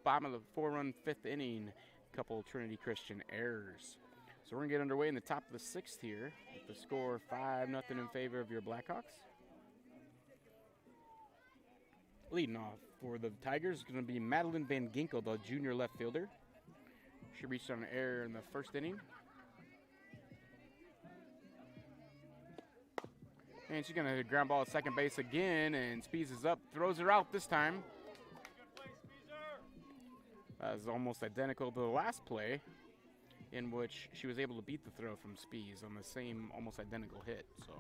bottom of the 4-run 5th inning, a couple Trinity Christian errors. So we're going to get underway in the top of the 6th here with the score 5-0 in favor of your Blackhawks. Leading off for the Tigers is going to be Madeline Van Ginkel, the junior left fielder. She reached on an error in the 1st inning. And she's going to ground ball at second base again, and Spees is up, throws her out this time. That is almost identical to the last play. in which she was able to beat the throw from Spees on the same almost identical hit. So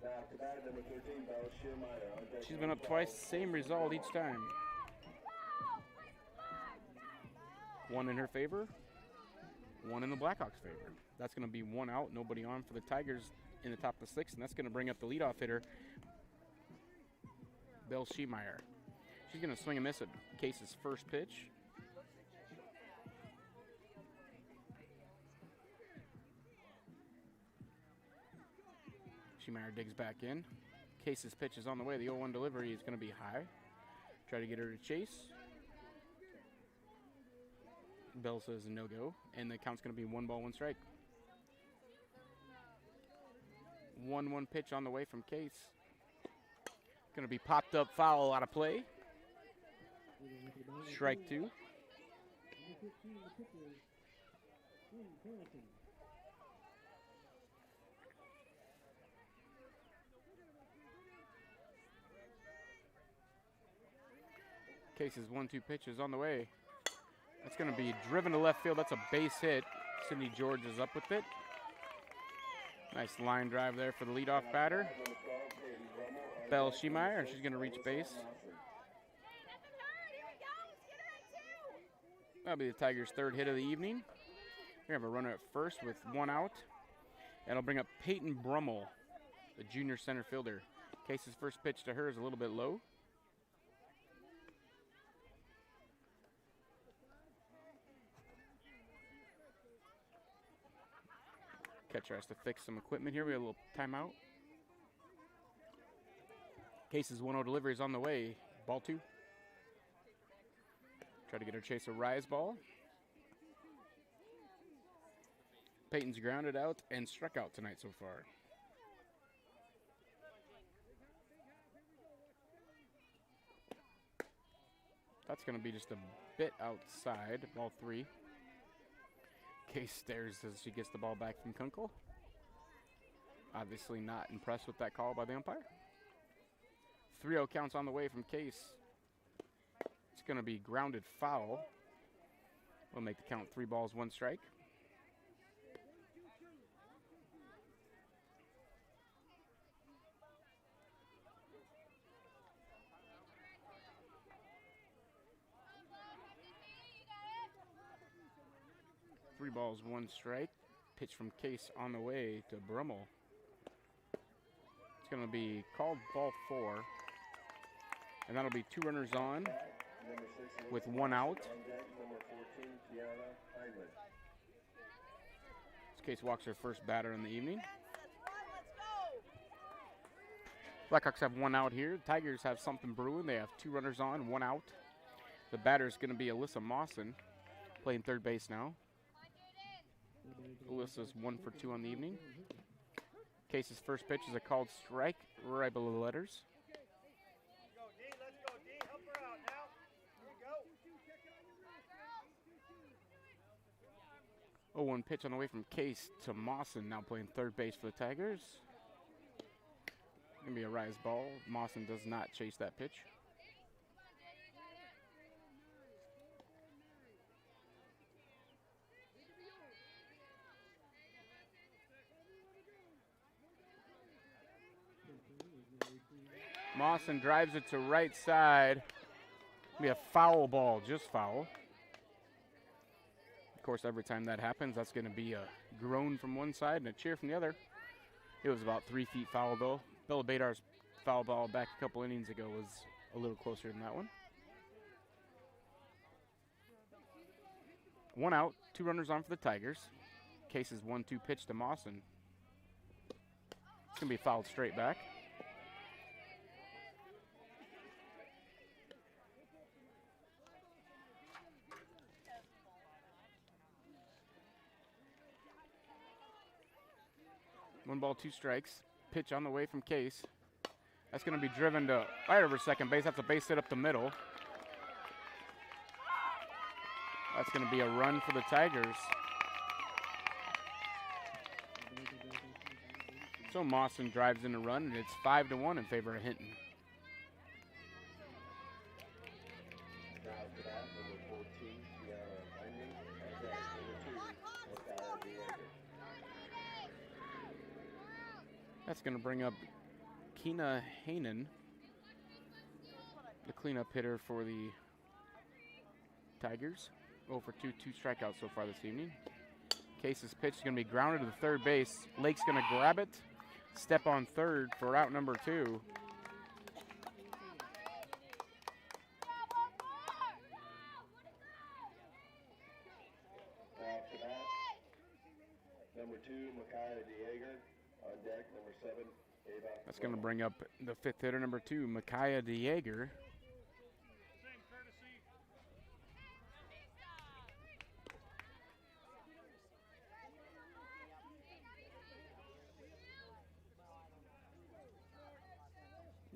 she's been up twice, same result each time. One in her favor, one in the Blackhawks' favor. That's going to be one out, nobody on for the Tigers in the top of the sixth, and that's going to bring up the leadoff hitter, Belle Schiemeyer. She's going to swing and miss at Case's first pitch. Schiemeyer digs back in. Case's pitch is on the way. The 0-1 delivery is going to be high. Try to get her to chase. Bell says no-go, and the count's going to be 1 ball, 1 strike. 1-1 pitch on the way from Case. Going to be popped up, foul out of play. Strike 2. Case's 1-2 pitch is on the way. That's going to be driven to left field. That's a base hit. Sydney George is up with it. Nice line drive there for the leadoff batter, Belle Schiemeyer, and she's going to reach base. That'll be the Tigers' 3rd hit of the evening. We have a runner at first with 1 out. That'll bring up Peyton Brummel, the junior center fielder. Case's first pitch to her is a little bit low. Catcher has to fix some equipment here. We have a little timeout. Case's 1-0 delivery is on the way. Ball 2. Try to get her chase a rise ball. Peyton's grounded out and struck out tonight so far. That's going to be just a bit outside. Ball 3. Case stares as she gets the ball back from Kunkel. Obviously not impressed with that call by the umpire. 3-0 counts on the way from Case. It's going to be grounded foul. We'll make the count 3 balls, 1 strike. Three balls, 1 strike. Pitch from Case on the way to Brummel. It's going to be called ball 4. And that'll be 2 runners on with 1 out. This Case walks her first batter in the evening. Blackhawks have 1 out here. Tigers have something brewing. They have 2 runners on, 1 out. The batter is going to be Alyssa Mawson, playing 3rd base now. Alyssa's 1 for 2 on the evening. Case's first pitch is a called strike, right below the letters. Let's go, D. Help her out now. Here we go. 0-1 pitch on the way from Case to Mawson, now playing 3rd base for the Tigers. Gonna be a rise ball. Mawson does not chase that pitch. Mawson drives it to right side. Be a foul ball, just foul. Of course, every time that happens, that's going to be a groan from one side and a cheer from the other. It was about 3 feet foul, though. Bella Badar's foul ball back a couple innings ago was a little closer than that one. 1 out, 2 runners on for the Tigers. Case's 1-2 pitch to Mawson. It's going to be fouled straight back. One ball, 2 strikes. Pitch on the way from Case. That's going to be driven to right over second base. That's a base hit up the middle. That's going to be a run for the Tigers. So Mawson drives in a run, and it's 5-1 in favor of Hinton. Now to that, number 14, Gianna Hyman, number 2, Bauer. That's going to bring up Keena Hanen, the cleanup hitter for the Tigers. 0 for 2, 2 strikeouts so far this evening. Case's pitch is going to be grounded to the third base. Lake's going to grab it, step on third for out number 2. After that, number 2, Micaiah DeYager. On deck, number 7, Ava. That's going to bring up the 5th hitter, number 2, Micaiah DeYager.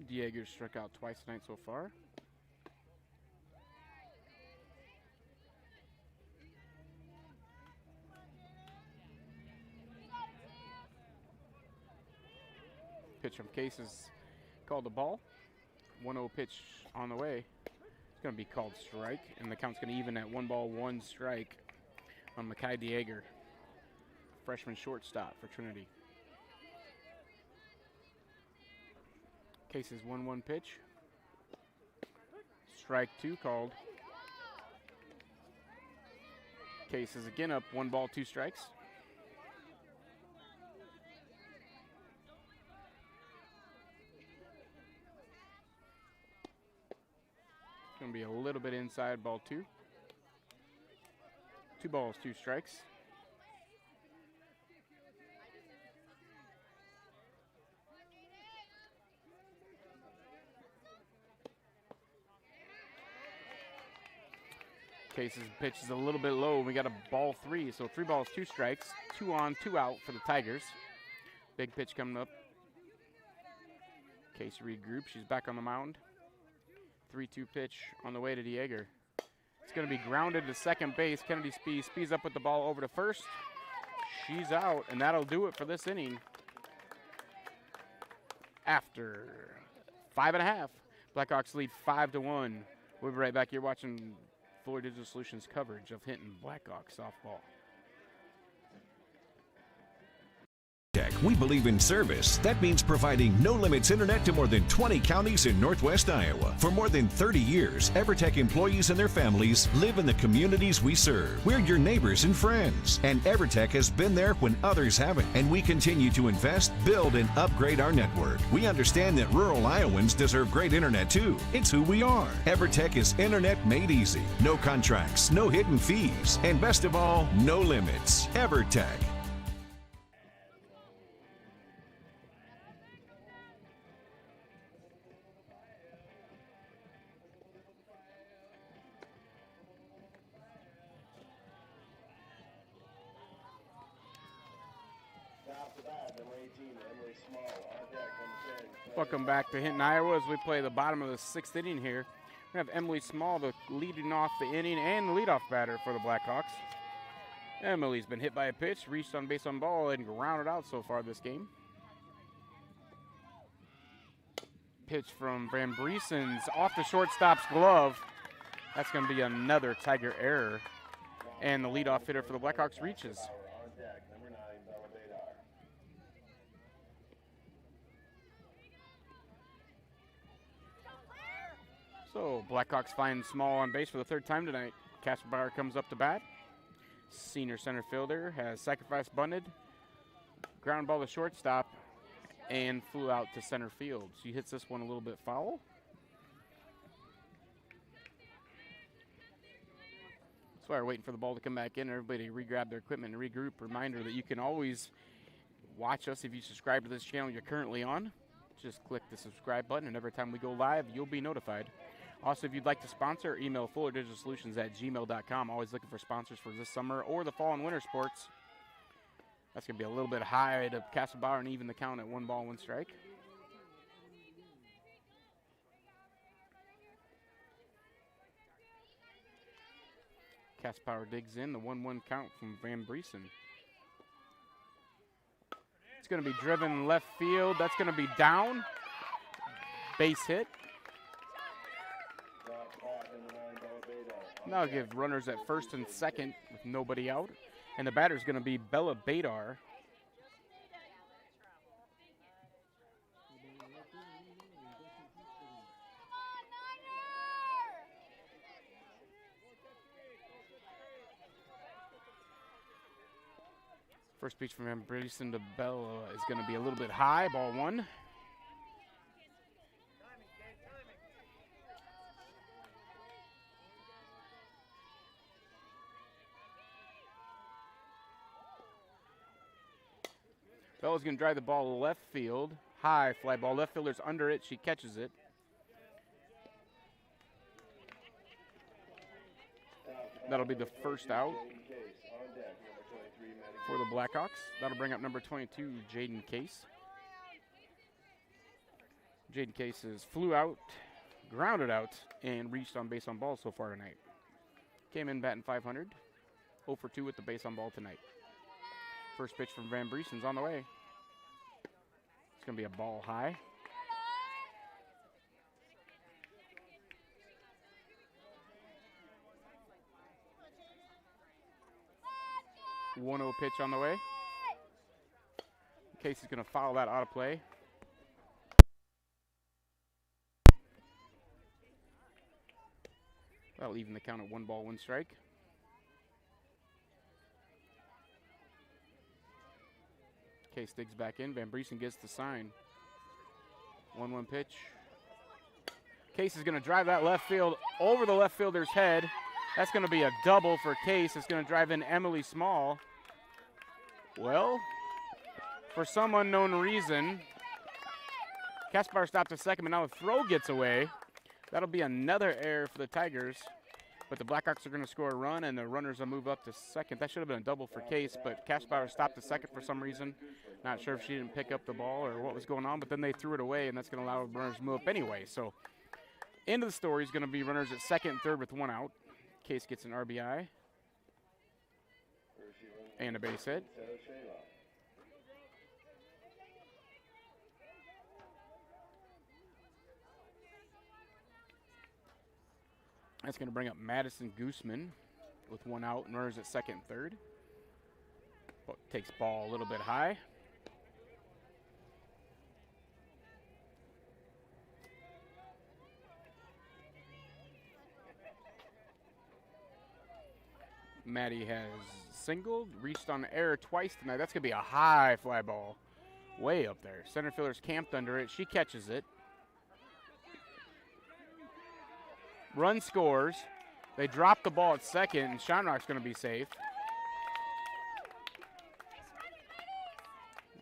DeYager struck out twice tonight so far. Pitch from Case is called a ball. 1-0 pitch on the way. It's going to be called strike, and the count's going to even at 1 ball, 1 strike on Micaiah DeYager, freshman shortstop for Trinity. Case's 1-1 pitch. Strike 2 called. Case is again up 1 ball, 2 strikes. Going to be a little bit inside, ball 2. 2 balls, 2 strikes. Case's pitch is a little bit low. We got a ball 3, so 3 balls, 2 strikes. 2 on, 2 out for the Tigers. Big pitch coming up. Case regroups. She's back on the mound. 3-2 pitch on the way to DeYager. It's going to be grounded to second base. Kennedy speeds up with the ball over to first. She's out, and that'll do it for this inning. After 5.5, Blackhawks lead 5-1. We'll be right back here watching Fuller Digital Solutions coverage of Hinton Blackhawks softball. We believe in service. That means providing no-limits internet to more than 20 counties in Northwest Iowa. For more than 30 years, EverTech employees and their families live in the communities we serve. We're your neighbors and friends. And EverTech has been there when others haven't. And we continue to invest, build, and upgrade our network. We understand that rural Iowans deserve great internet too. It's who we are. EverTech is internet made easy. No contracts, no hidden fees, and best of all, no limits. EverTech. Welcome back to Hinton, Iowa, as we play the bottom of the 6th inning here. We have Emily Small, the leading off the inning and the leadoff batter for the Blackhawks. Emily's been hit by a pitch, reached on base on ball, and grounded out so far this game. Pitch from Van Briesen's off the shortstop's glove. That's going to be another Tiger error. And the leadoff hitter for the Blackhawks reaches. So Blackhawks find Small on base for the 3rd time tonight. Casper Bauer comes up to bat. Senior center fielder has sacrifice bunted, ground ball to shortstop, and flew out to center field. She hits this one a little bit foul. That's why we're waiting for the ball to come back in. Everybody to re-grab their equipment and regroup. Reminder that you can always watch us if you subscribe to this channel you're currently on. Just click the subscribe button, and every time we go live, you'll be notified. Also, if you'd like to sponsor, email fullerdigitalsolutions@gmail.com. Always looking for sponsors for this summer or the fall and winter sports. That's going to be a little bit high to Casper Bauer and even the count at 1 ball, 1 strike. Casper Bauer digs in, the 1-1 count from Van Briesen. It's going to be driven left field. That's going to be down. Base hit. Now I'll give runners at first and second with nobody out. And the batter's going to be Bella Badar. First pitch from Van Briesen to Bell is going to be a little bit high, ball one. Bella's going to drive the ball left field. High fly ball. Left fielder's under it. She catches it. That'll be the first out for the Blackhawks. That'll bring up number 22, Jaden Case. Jaden Case flew out, grounded out, and reached on base on ball so far tonight. Came in batting .500. 0 for 2 with the base on ball tonight. First pitch from Van Briesen's on the way. It's going to be a ball high. .1-0 pitch on the way. Case is going to foul that out of play. That'll even the count at 1 ball, 1 strike. Case digs back in. Van Briesen gets the sign. 1-1 pitch. Case is going to drive that left field over the left fielder's head. That's going to be a double for Case. It's going to drive in Emily Small. Well, for some unknown reason, Casper stopped a second, but now the throw gets away. That'll be another error for the Tigers. But the Blackhawks are going to score a run, and the runners will move up to second. That should have been a double for Case, but Casper stopped a second for some reason. Not sure if she didn't pick up the ball or what was going on, but then they threw it away, and that's going to allow the runners to move up anyway. So, end of the story is going to be runners at second and third with 1 out. Case gets an RBI and a base hit. That's going to bring up Madison Gooseman with 1 out and runners at second and third. Takes ball a little bit high. Maddie has singled, reached on error twice tonight. That's going to be a high fly ball way up there. Center fielder's camped under it. She catches it. Run scores. They drop the ball at second, and Shamrock's going to be safe.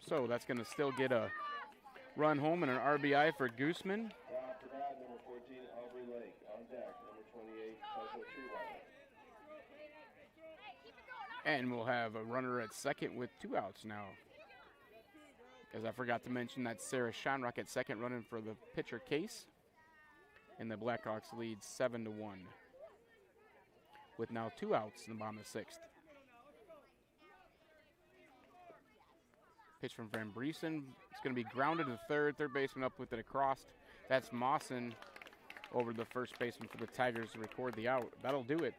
So that's going to still get a run home and an RBI for Gooseman. After that, number 14, Aubry Lake. On deck, number 28, Tessa Treewiller. And we'll have a runner at second with 2 outs now. As I forgot to mention, that's Sarah Shamrock at second running for the pitcher Case. And the Blackhawks lead 7-1 with now 2 outs in the bottom of the 6th. Pitch from Van Briesen. It's going to be grounded to third baseman up with it across. That's Mawson over the first baseman for the Tigers to record the out. That'll do it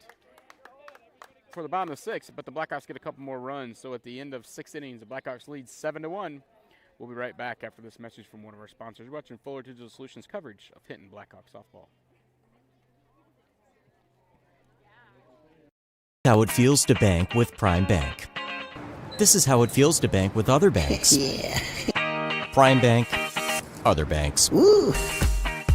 for the bottom of the 6th, but the Blackhawks get a couple more runs. So at the end of 6 innings, the Blackhawks lead 7-1. We'll be right back after this message from one of our sponsors. You're watching Fuller Digital Solutions coverage of Hinton Blackhawks softball. How it feels to bank with Prime Bank. This is how it feels to bank with other banks. Prime Bank, other banks. Ooh.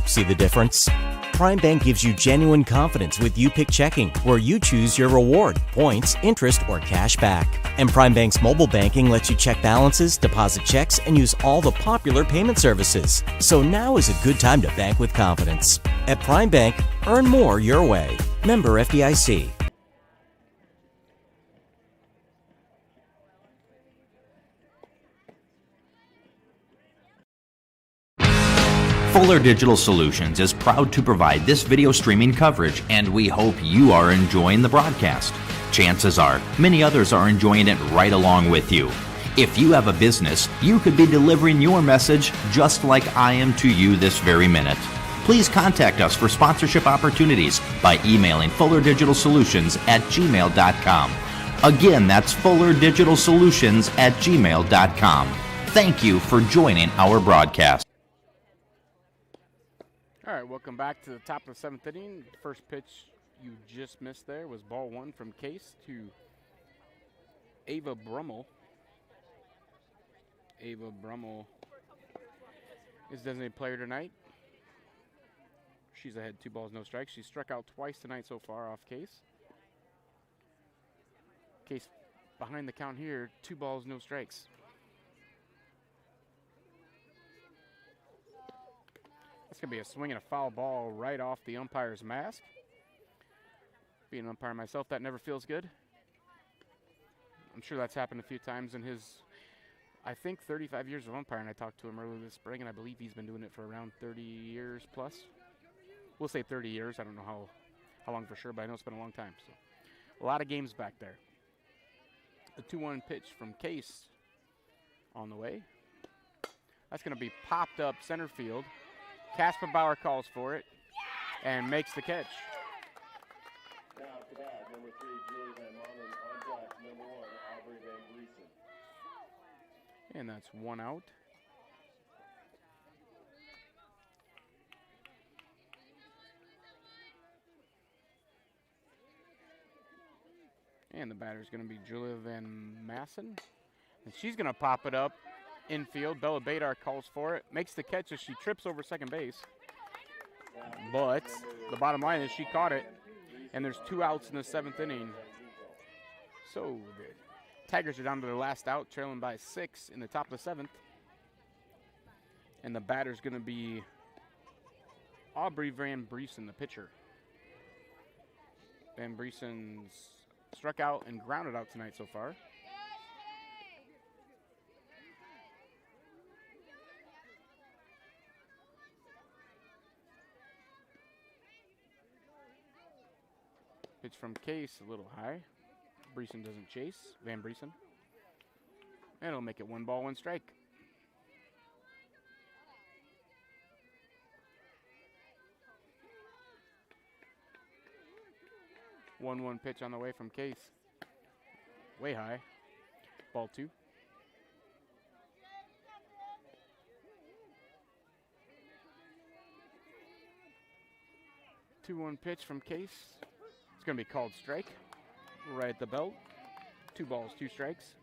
See the difference? Prime Bank gives you genuine confidence with You-Pick Checking, where you choose your reward, points, interest, or cash back. And Prime Bank's mobile banking lets you check balances, deposit checks, and use all the popular payment services. So now is a good time to bank with confidence. At Prime Bank, earn more your way. Member FDIC. Fuller Digital Solutions is proud to provide this video streaming coverage, and we hope you are enjoying the broadcast. Chances are, many others are enjoying it right along with you. If you have a business, you could be delivering your message just like I am to you this very minute. Please contact us for sponsorship opportunities by emailing fullerdigitalsolutions@gmail.com. Again, that's fullerdigitalsolutions@gmail.com. Thank you for joining our broadcast. All right, welcome back to the top of the 7th inning. The first pitch you just missed there was ball 1 from Case to Ava Brummel. Ava Brummel is designated player tonight. She's ahead 2 balls, no strikes. She's struck out twice tonight so far off Case. Case behind the count here, 2 balls, no strikes. That's going to be a swing and a foul ball right off the umpire's mask. Being an umpire myself, that never feels good. I'm sure that's happened a few times in his, I think, 35 years of umpiring. I talked to him earlier this spring, and I believe he's been doing it for around 30 years plus. We'll say 30 years. I don't know how long for sure, but I know it's been a long time. So a lot of games back there. The 2-1 pitch from Case on the way. That's going to be popped up center field. Casper Bauer calls for it and makes the catch. Now to bat, number 3, Julie Van Monen. On deck, number 1, Aubry Van Briesen. And that's 1 out. And the batter's going to be Julia Van Massen. And she's going to pop it up infield. Bella Badar calls for it. Makes the catch as she trips over second base. But the bottom line is she caught it. And there's 2 outs in the 7th inning. So the Tigers are down to their last out, trailing by 6 in the top of the 7th. And the batter's going to be Aubry Van Briesen, the pitcher. Van Briesen's struck out and grounded out tonight so far. Pitch from Case, a little high. Briesen doesn't chase. Van Briesen. And it'll make it 1 ball, 1 strike. One pitch on the way from Case. Way high. Ball 2. Two-one pitch from Case. It's going to be called strike. Right at the belt. 2 balls, 2 strikes.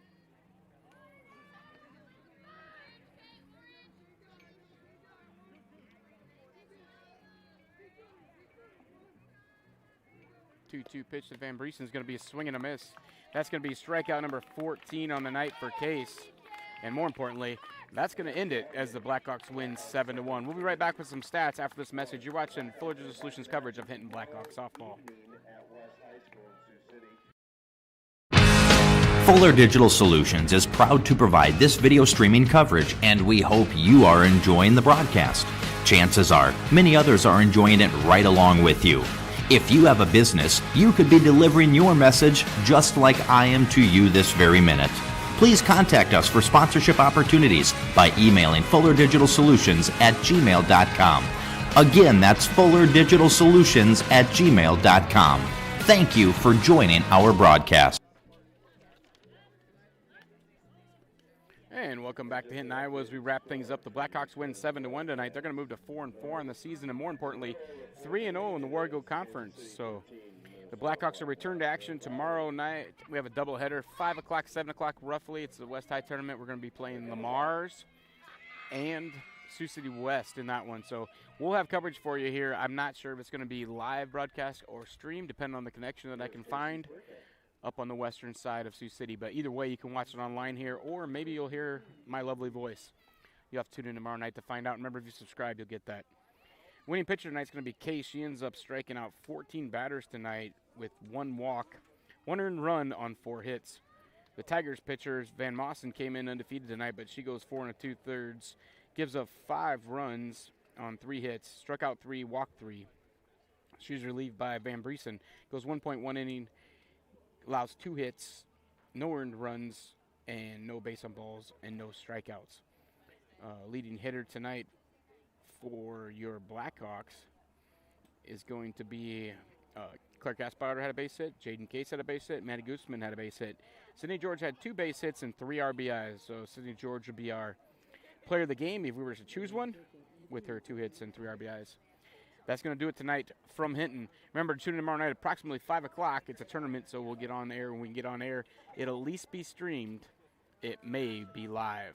Two pitch to Van Briesen is going to be a swing and a miss. That's going to be strikeout number 14 on the night for Case. And more importantly, that's going to end it as the Blackhawks win 7-1. We'll be right back with some stats after this message. You're watching Fuller Digital Solutions coverage of Hinton Blackhawks softball. Fuller Digital Solutions is proud to provide this video streaming coverage, and we hope you are enjoying the broadcast. Chances are, many others are enjoying it right along with you. If you have a business, you could be delivering your message just like I am to you this very minute. Please contact us for sponsorship opportunities by emailing fullerdigitalsolutions@gmail.com. Again, that's fullerdigitalsolutions@gmail.com. Thank you for joining our broadcast. And welcome back to Hinton, Iowa. As we wrap things up, the Blackhawks win 7-1 tonight. They're going to move to 4-4 in the season, and more importantly, 3-0 in the War Eagle Conference. So the Blackhawks are returned to action tomorrow night. We have a doubleheader, 5 o'clock, 7 o'clock roughly. It's the West High tournament. We're going to be playing Lamar's and Sioux City West in that one. So we'll have coverage for you here. I'm not sure if it's going to be live broadcast or stream, depending on the connection that I can find up on the western side of Sioux City. But either way, you can watch it online here, or maybe you'll hear my lovely voice. You'll have to tune in tomorrow night to find out. Remember, if you subscribe, you'll get that. Winning pitcher tonight's going to be Case. She ends up striking out 14 batters tonight with 1 walk, 1 earned run on 4 hits. The Tigers pitchers, Van Mossen, came in undefeated tonight, but she goes 4 2/3, gives up 5 runs on 3 hits, struck out 3, walked 3. She's relieved by Van Briesen, goes 1.1 inning, allows 2 hits, no earned runs, and no base on balls, and no strikeouts. Leading hitter tonight for your Blackhawks is going to be Clark Gasbauer had a base hit, Jaden Case had a base hit, Maddie Gooseman had a base hit. Sydney George had 2 base hits and 3 RBIs, so Sydney George would be our player of the game if we were to choose one with her 2 hits and 3 RBIs. That's going to do it tonight from Hinton. Remember, tune in tomorrow night at approximately 5 o'clock. It's a tournament, so we'll get on air. When we can get on air, it'll at least be streamed. It may be live.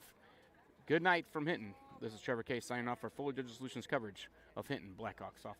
Good night from Hinton. This is Trevor Case signing off for Fuller Digital Solutions coverage of Hinton Blackhawks softball.